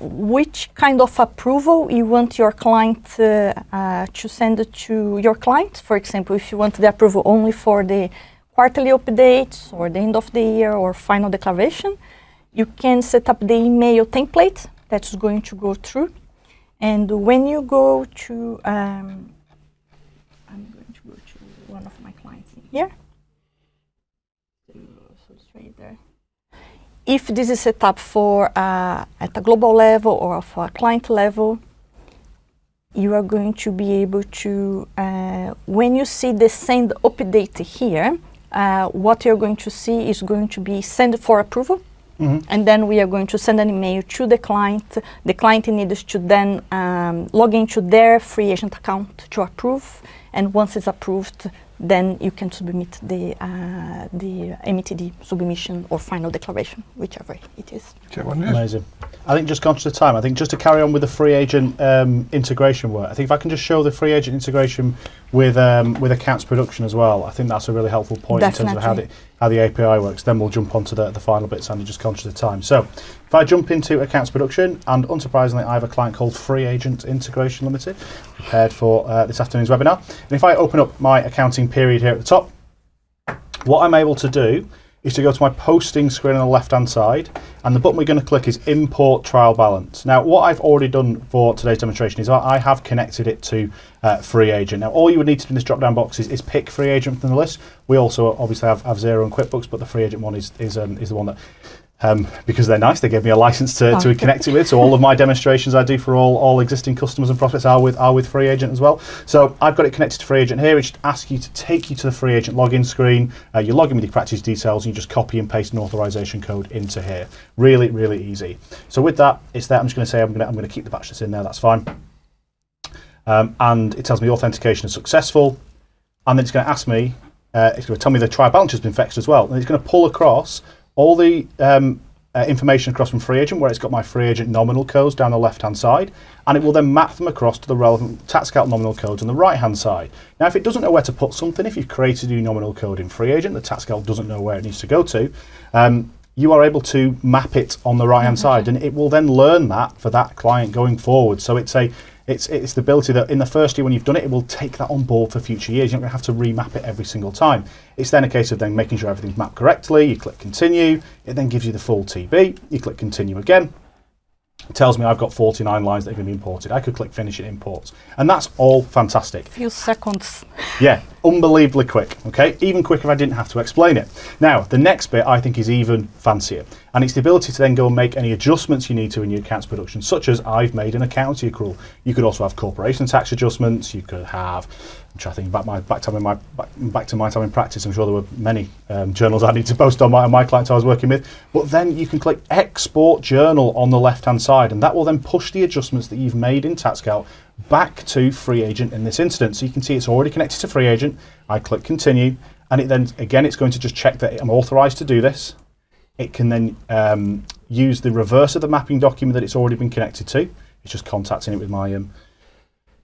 which kind of approval you want your client to send to your client. For example, if you want the approval only for the quarterly updates or the end of the year or final declaration, you can set up the email template that's going to go through. And when you go to, I'm going to go to one of my clients in here. So straight there. If this is set up for at a global level or for a client level, you are going to be able to, when you see the send update here, what you're going to see is going to be send for approval. Mm-hmm. And then we are going to send an email to the client. The client needs to then log into their FreeAgent account to approve. and once it's approved, then you can submit the MTD submission or final declaration, whichever it is. Whichever one it is. Amazing. I think just conscious of time, I think just to carry on with the FreeAgent integration work, I think if I can just show the FreeAgent integration with accounts production as well, I think that's a really helpful point in terms of how the API works. Then we'll jump onto the final bits, and just conscious of time. So if I jump into accounts production, and unsurprisingly, I have a client called FreeAgent Integration Limited, prepared for this afternoon's webinar. And if I open up my accounting period here at the top, what I'm able to do is to go to my posting screen on the left-hand side, and the button we're going to click is Import Trial Balance. Now, what I've already done for today's demonstration is I have connected it to FreeAgent. Now, all you would need to do in this drop-down box is pick FreeAgent from the list. We also obviously have Xero and QuickBooks, but the FreeAgent one is the one that, because they're nice, they gave me a license to connect it with. So all of my demonstrations I do for all existing customers and prospects are with FreeAgent as well. So I've got it connected to FreeAgent here, which asks you to take you to the FreeAgent login screen. You log in with your practice details, and you just copy and paste an authorization code into here. Really, really easy. So with that, it's there. I'm just going to say I'm going to keep the batch that's in there. That's fine. And it tells me authentication is successful, and then it's going to ask me. It's going to tell me the trial balance has been fetched as well, and it's going to pull across all the information across from FreeAgent, where it's got my FreeAgent nominal codes down the left-hand side, and it will then map them across to the relevant TaxCalc nominal codes on the right-hand side. Now, if it doesn't know where to put something, if you've created a new nominal code in FreeAgent, the TaxCalc doesn't know where it needs to go to, you are able to map it on the right-hand side, and it will then learn that for that client going forward. So it's the ability that in the first year when you've done it, it will take that on board for future years. You're not going to have to remap it every single time. It's then a case of then making sure everything's mapped correctly. You click continue. It then gives you the full TB. You click continue again. It tells me I've got 49 lines that are going to be imported. I could click finish, it imports. And that's all fantastic. Few seconds. Yeah, unbelievably quick, okay? Even quicker if I didn't have to explain it. Now, the next bit I think is even fancier. And it's the ability to then go and make any adjustments you need to in your accounts production, such as I've made an accounting accrual. You could also have corporation tax adjustments. You could have, I'm trying to think back to my time in practice. I'm sure there were many journals I need to post on my clients I was working with. But then you can click Export Journal on the left-hand side, and that will then push the adjustments that you've made in TaxCalc back to FreeAgent in this instance. So you can see it's already connected to FreeAgent. I click continue, and it then, again, it's going to just check that I'm authorized to do this. It can then use the reverse of the mapping document that it's already been connected to. It's just contacting it with my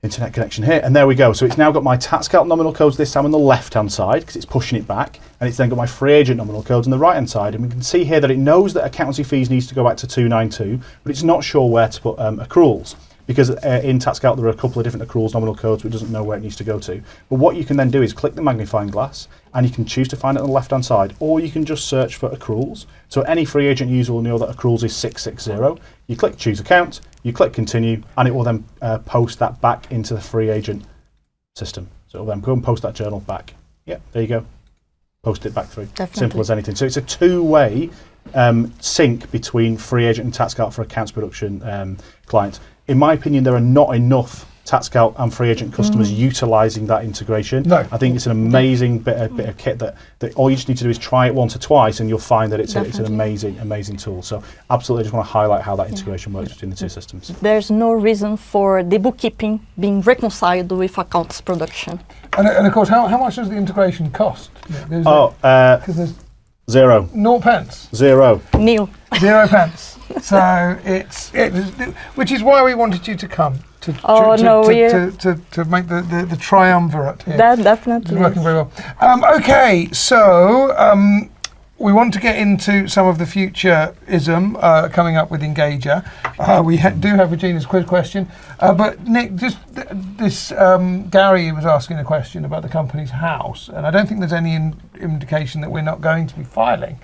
internet connection here, and there we go. So it's now got my TaxCalc nominal codes this time on the left-hand side because it's pushing it back, and it's then got my FreeAgent nominal codes on the right-hand side, and we can see here that it knows that accountancy fees needs to go back to 292, but it's not sure where to put accruals. Because in TaxCalc there are a couple of different accruals nominal codes, but it doesn't know where it needs to go to. But what you can then do is click the magnifying glass, and you can choose to find it on the left-hand side, or you can just search for accruals. So any FreeAgent user will know that accruals is 660. You click choose account, you click continue, and it will then post that back into the FreeAgent system. So it will then go and post that journal back. Yeah, there you go. Post it back through. Definitely. Simple as anything. So it's a two-way sync between FreeAgent and TaxCalc for accounts production clients. In my opinion, there are not enough TaxCalc and FreeAgent customers utilising that integration. No. I think it's an amazing bit of kit that all you just need to do is try it once or twice, and you'll find that it's an amazing tool. So absolutely, just want to highlight how that integration works between the two systems. There's no reason for the bookkeeping being reconciled with accounts production. And of course, how much does the integration cost? There's Zero. 0 pence. Zero. Nil. 0 pence. So it's which is why we wanted you to come to make the triumvirate here. That definitely it's working very well. Okay, so we want to get into some of the future-ism coming up with Engager. We do have Regina's quiz question, but Nick, just this Gary was asking a question about the company's house, and I don't think there's any indication that we're not going to be filing.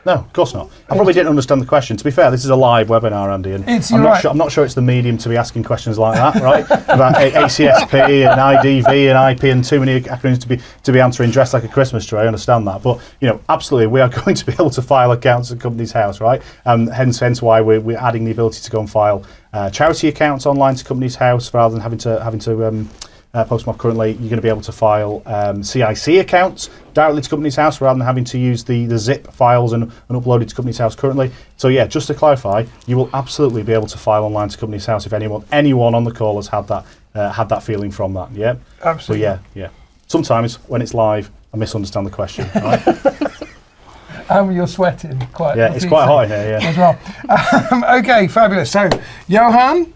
No, of course not. I probably didn't understand the question. To be fair, this is a live webinar, Andy, and I'm not sure it's the medium to be asking questions like that, right? About ACSP and IDV and IP and too many acronyms to be answering dressed like a Christmas tree. I understand that, but absolutely, we are going to be able to file accounts at Companies House, right? Hence why we're adding the ability to go and file charity accounts online to Companies House rather than having to post them off currently. You're going to be able to file CIC accounts directly to Companies House rather than having to use the zip files and upload it to Companies House currently. So yeah, just to clarify, you will absolutely be able to file online to Companies House if anyone on the call has had that had that feeling from that. Yeah, Absolutely. But yeah. Sometimes when it's live, I misunderstand the question. Right? You're sweating quite. Yeah, it's quite hot in here. Yeah. As well. Okay, fabulous. So, Johan,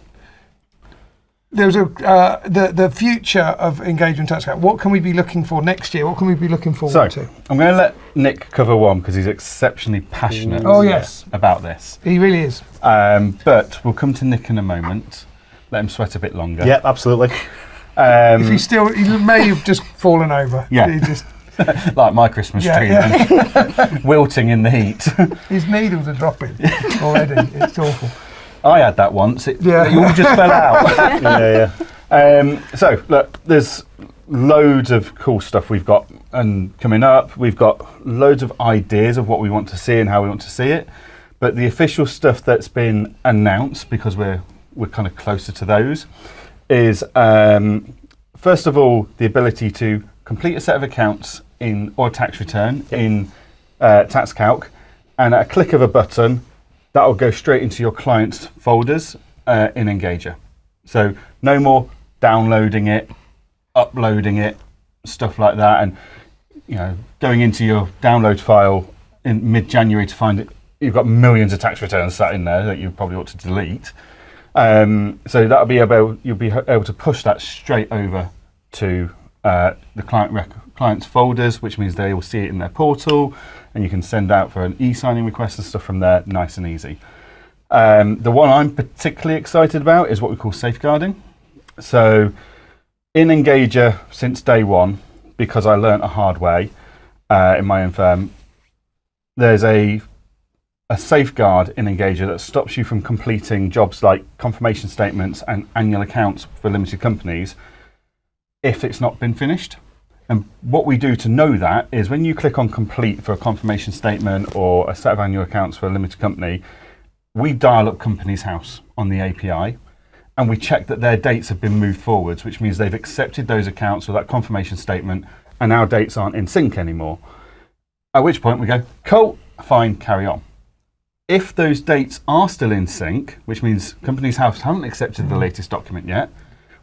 there's the future of Engager and TaxCalc. What can we be looking for next year? What can we be looking forward to? I'm going to let Nick cover one because he's exceptionally passionate about this. He really is. But we'll come to Nick in a moment. Let him sweat a bit longer. Yeah, absolutely. If he may have just fallen over. Yeah. He just, like my Christmas tree, then. Wilting in the heat. His needles are dropping already. It's awful. I had that once. It all just fell out. So, look, there's loads of cool stuff we've got and coming up. We've got loads of ideas of what we want to see and how we want to see it. But the official stuff that's been announced, because we're kind of closer to those, is first of all the ability to complete a set of accounts or a tax return in TaxCalc, and at a click of a button, that will go straight into your client's folders in Engager. So no more downloading it, uploading it, stuff like that, and going into your download file in mid-January to find it. You've got millions of tax returns sat in there that you probably ought to delete. So that'll be you'll be able to push that straight over to the client's folders, which means they will see it in their portal, and you can send out for an e-signing request and stuff from there, nice and easy. The one I'm particularly excited about is what we call safeguarding. So in Engager since day one, because I learnt a hard way in my own firm, there's a safeguard in Engager that stops you from completing jobs like confirmation statements and annual accounts for limited companies if it's not been finished. And what we do to know that is when you click on complete for a confirmation statement or a set of annual accounts for a limited company, we dial up Companies House on the API and we check that their dates have been moved forwards, which means they've accepted those accounts or that confirmation statement and our dates aren't in sync anymore. At which point we go, cool, fine, carry on. If those dates are still in sync, which means Companies House haven't accepted the latest document yet,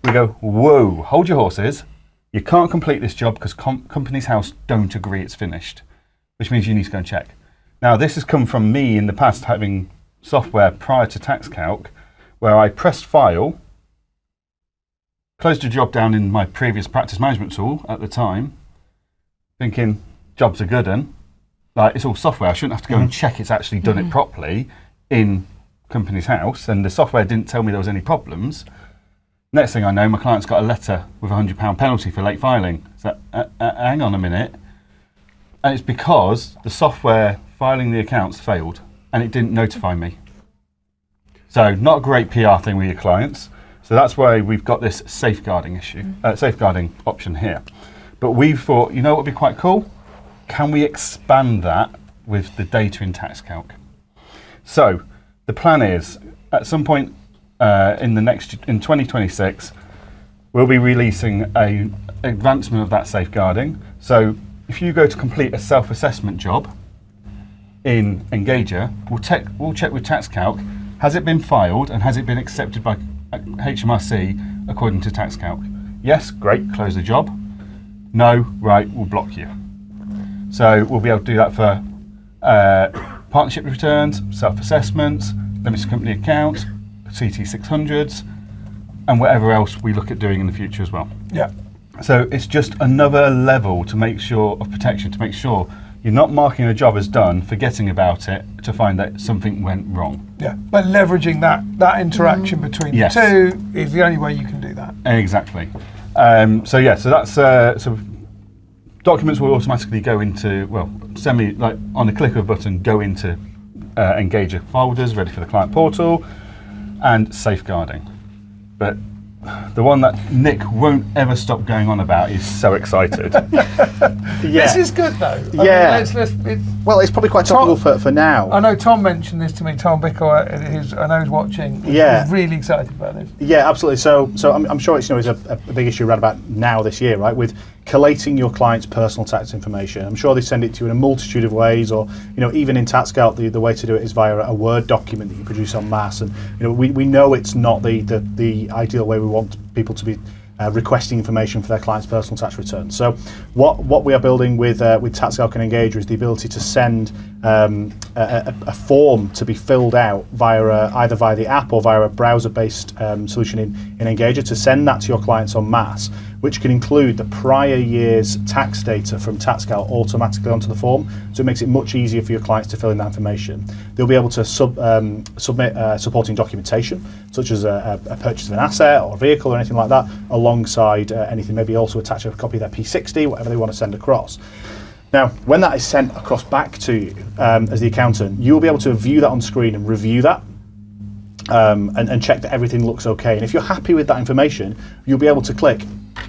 we go, whoa, hold your horses. You can't complete this job because Companies House don't agree it's finished, which means you need to go and check. Now, this has come from me in the past having software prior to TaxCalc where I pressed file, closed a job down in my previous practice management tool at the time, thinking jobs are good and like it's all software. I shouldn't have to go and check it's actually done it properly in Companies House, and the software didn't tell me there was any problems. Next thing I know, my client's got a letter with a £100 penalty for late filing. So, hang on a minute. And it's because the software filing the accounts failed and it didn't notify me. So not a great PR thing with your clients. So that's why we've got this safeguarding safeguarding option here. But we thought, what would be quite cool? Can we expand that with the data in TaxCalc? So the plan is, at some point in 2026, we'll be releasing an advancement of that safeguarding. So if you go to complete a self-assessment job in Engager, we'll check with TaxCalc, has it been filed and has it been accepted by HMRC according to TaxCalc? Yes, great, close the job. No, right, we'll block you. So we'll be able to do that for partnership returns, self-assessments, limited company accounts, CT600s, and whatever else we look at doing in the future as well. Yeah. So it's just another level to make sure of protection, to make sure you're not marking a job as done, forgetting about it, to find that something went wrong. Yeah, but leveraging that interaction between the two is the only way you can do that. Exactly. So that's so documents will automatically go into, on the click of a button, go into Engager folders ready for the client portal, and safeguarding. But the one that Nick won't ever stop going on about is so excited. This is good though. Well, it's probably quite topical for now. I know Tom mentioned this to me, Tom Bickle, I know he's watching. He's really excited about this. Yeah, absolutely. So I'm sure it's a big issue around about now this year, right? With collating your client's personal tax information. I'm sure they send it to you in a multitude of ways, or even in TaxCalc, the way to do it is via a Word document that you produce en masse. And we know it's not the ideal way we want people to be requesting information for their client's personal tax return. So what we are building with TaxCalc and Engager is the ability to send a form to be filled out via either via the app or via a browser-based solution in Engager, to send that to your clients en masse, which can include the prior year's tax data from TaxCalc automatically onto the form. So it makes it much easier for your clients to fill in that information. They'll be able to submit supporting documentation, such as a purchase of an asset or a vehicle or anything like that, alongside anything, maybe also attach a copy of their P60, whatever they want to send across. Now, when that is sent across back to you as the accountant, you'll be able to view that on screen and review that and check that everything looks okay. And if you're happy with that information, you'll be able to click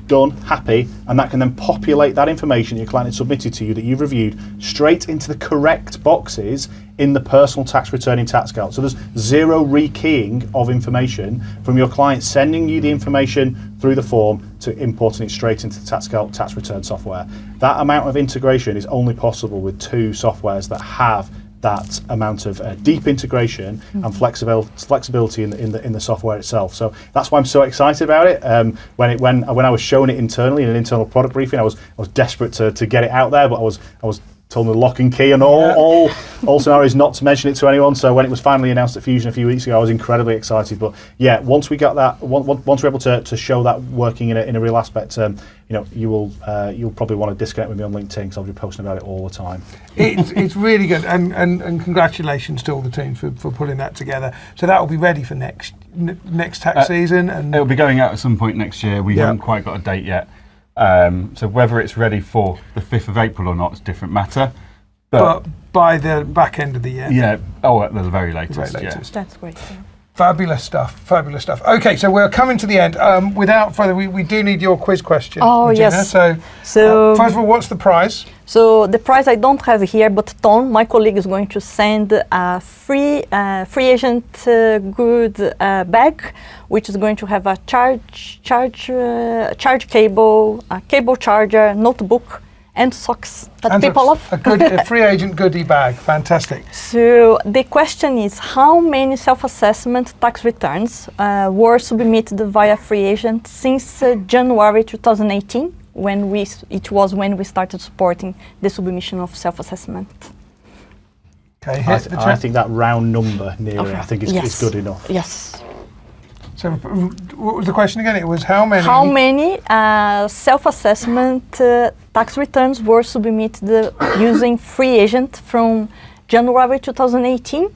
done, happy, and that can then populate that information your client has submitted to you that you've reviewed straight into the correct boxes in the personal tax return in TaxCalc. So there's zero rekeying of information from your client sending you the information through the form to importing it straight into the TaxCalc tax return software. That amount of integration is only possible with two softwares that have that amount of deep integration and flexibility in the software itself. So that's why I'm so excited about it. When I was showing it internally in an internal product briefing, I was desperate to get it out there, but I was told the lock and key and all scenarios not to mention it to anyone. So when it was finally announced at Fusion a few weeks ago, I was incredibly excited. But yeah, once we got that, once we're able to show that working in a real aspect, you'll probably want to disconnect with me on LinkedIn, because I'll be posting about it all the time. It's really good, and congratulations to all the teams for pulling that together. So that will be ready for next tax season, and it'll be going out at some point next year. We haven't quite got a date yet. So whether it's ready for the 5th of April or not is a different matter. But by the back end of the year. Yeah, at the very latest. Yeah. That's great. Yeah. Fabulous stuff. Okay, so we're coming to the end. Without further, we do need your quiz question, Regina. Yes. So first of all, what's the prize? So the prize I don't have here, but Tom, my colleague, is going to send a FreeAgent good bag, which is going to have a charge cable, a cable charger, notebook, and socks that people love. A FreeAgent goodie bag. Fantastic. So the question is, how many self-assessment tax returns were submitted via FreeAgent since January 2018? When we started supporting the submission of self-assessment. Okay, I think that round number near it, I think is good enough. Yes. So what was the question again? It was how many? How many self-assessment tax returns were submitted using FreeAgent from January 2018,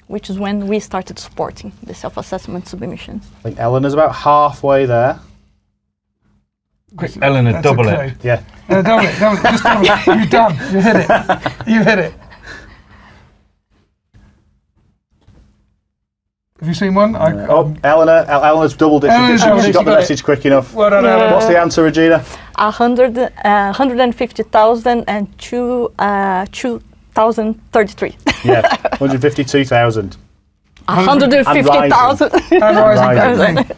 which is when we started supporting the self-assessment submissions. I think Eleanor's about halfway there. Quick, Eleanor, double it. Yeah. Double it. Just double it. You've done. You hit it. Have you seen one? Eleanor's doubled it. She got the message quick enough. Well done, Eleanor. What's the answer, Regina? 150,000 and 2,033. Yeah, 152,000. 150,000.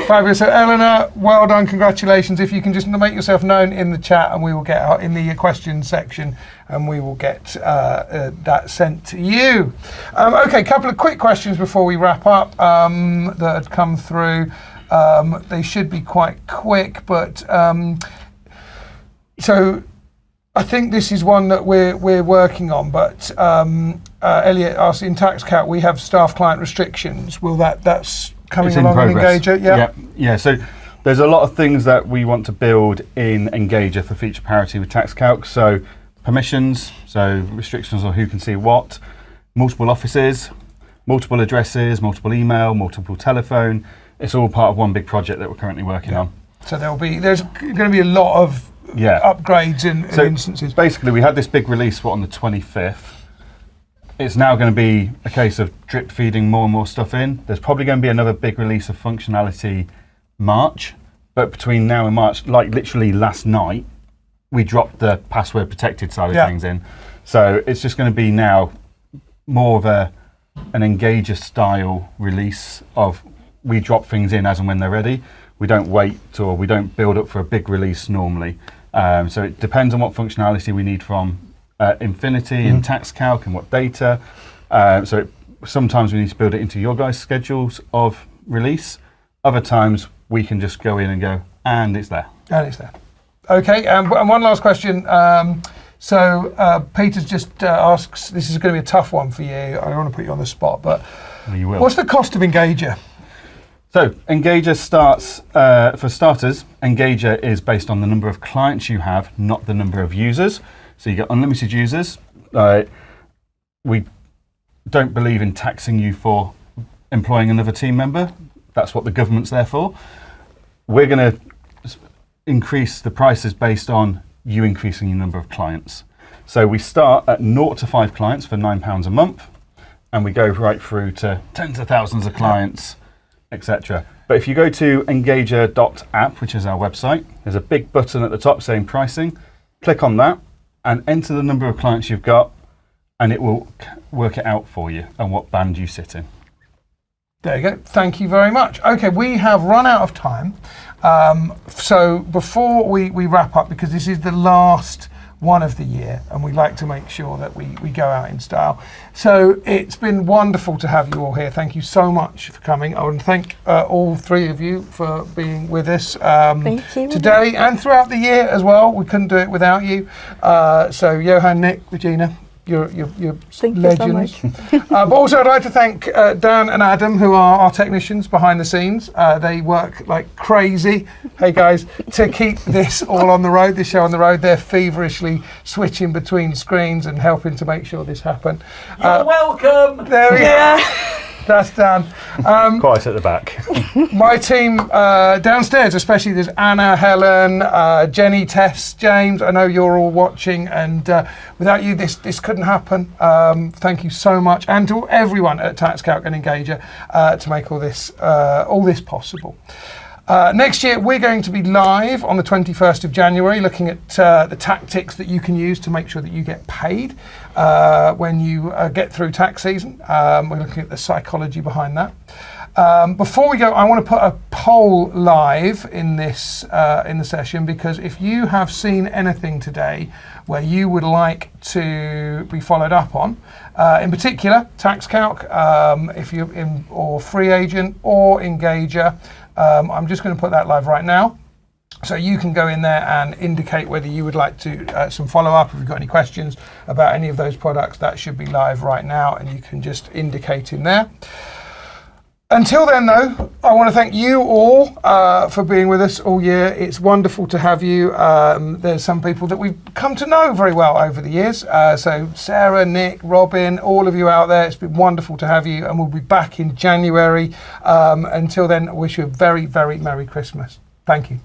Fabulous. So Eleanor, well done, congratulations. If you can just make yourself known in the chat, and we will get in the questions section, and we will get that sent to you. Okay, a couple of quick questions before we wrap up that had come through. They should be quite quick, but so I think this is one that we're working on, but Elliot asked, in TaxCalc we have staff client restrictions. Will that's coming along in Engager? Yeah. So there's a lot of things that we want to build in Engager for feature parity with TaxCalc. So permissions, so restrictions on who can see what, multiple offices, multiple addresses, multiple email, multiple telephone. It's all part of one big project that we're currently working on. So there's going to be a lot of upgrades in instances. Basically, we had this big release on the 25th. It's now going to be a case of drip feeding more and more stuff in. There's probably going to be another big release of functionality March, but between now and March, like literally last night, we dropped the password protected side of things in. So it's just going to be now more of an Engager style release of we drop things in as and when they're ready. We don't wait or we don't build up for a big release normally. So it depends on what functionality we need from Infinity and TaxCalc and what data. Sometimes we need to build it into your guys' schedules of release. Other times we can just go in and go, and it's there. And it's there. Okay, and one last question. Peter's just asks, this is going to be a tough one for you. I don't want to put you on the spot, but You will. what's the cost of Engager? So Engager starts, for starters, Engager is based on the number of clients you have, not the number of users. So you get unlimited users. We don't believe in taxing you for employing another team member. That's what the government's there for. We're going to increase the prices based on you increasing your number of clients. So we start at 0 to 5 clients for £9 a month, and we go right through to tens of thousands of clients, etc. But if you go to engager.app, which is our website, there's a big button at the top saying pricing. Click on that and enter the number of clients you've got, and it will work it out for you and what band you sit in. There you go. Thank you very much. Okay, we have run out of time. So before we wrap up, because this is the last one of the year, and we like to make sure that we go out in style. So it's been wonderful to have you all here. Thank you so much for coming. I want to thank all three of you for being with us Thank you. today and throughout the year as well. We couldn't do it without you. So Johan, Nick, Regina, you're Thank legends. you so much. But also I'd like to thank Dan and Adam, who are our technicians behind the scenes. They work like crazy, hey guys, to keep this all on the road, this show on the road. They're feverishly switching between screens and helping to make sure this happen. You're welcome. There we go. That's Dan. Quite at the back. My team downstairs, especially, there's Anna, Helen, Jenny, Tess, James. I know you're all watching, and without you, this couldn't happen. Thank you so much, and to everyone at TaxCalc and Engager to make all this possible. Next year, we're going to be live on the 21st of January, looking at the tactics that you can use to make sure that you get paid when you get through tax season. We're looking at the psychology behind that. Before we go, I want to put a poll live in this in the session, because if you have seen anything today where you would like to be followed up on, in particular TaxCalc, if you're in, or FreeAgent or Engager, I'm just going to put that live right now. So you can go in there and indicate whether you would like to some follow-up. If you've got any questions about any of those products, that should be live right now, and you can just indicate in there. Until then, though, I want to thank you all for being with us all year. It's wonderful to have you. There's some people that we've come to know very well over the years. So Sarah, Nick, Robin, all of you out there, it's been wonderful to have you, and we'll be back in January. Until then, I wish you a very, very Merry Christmas. Thank you.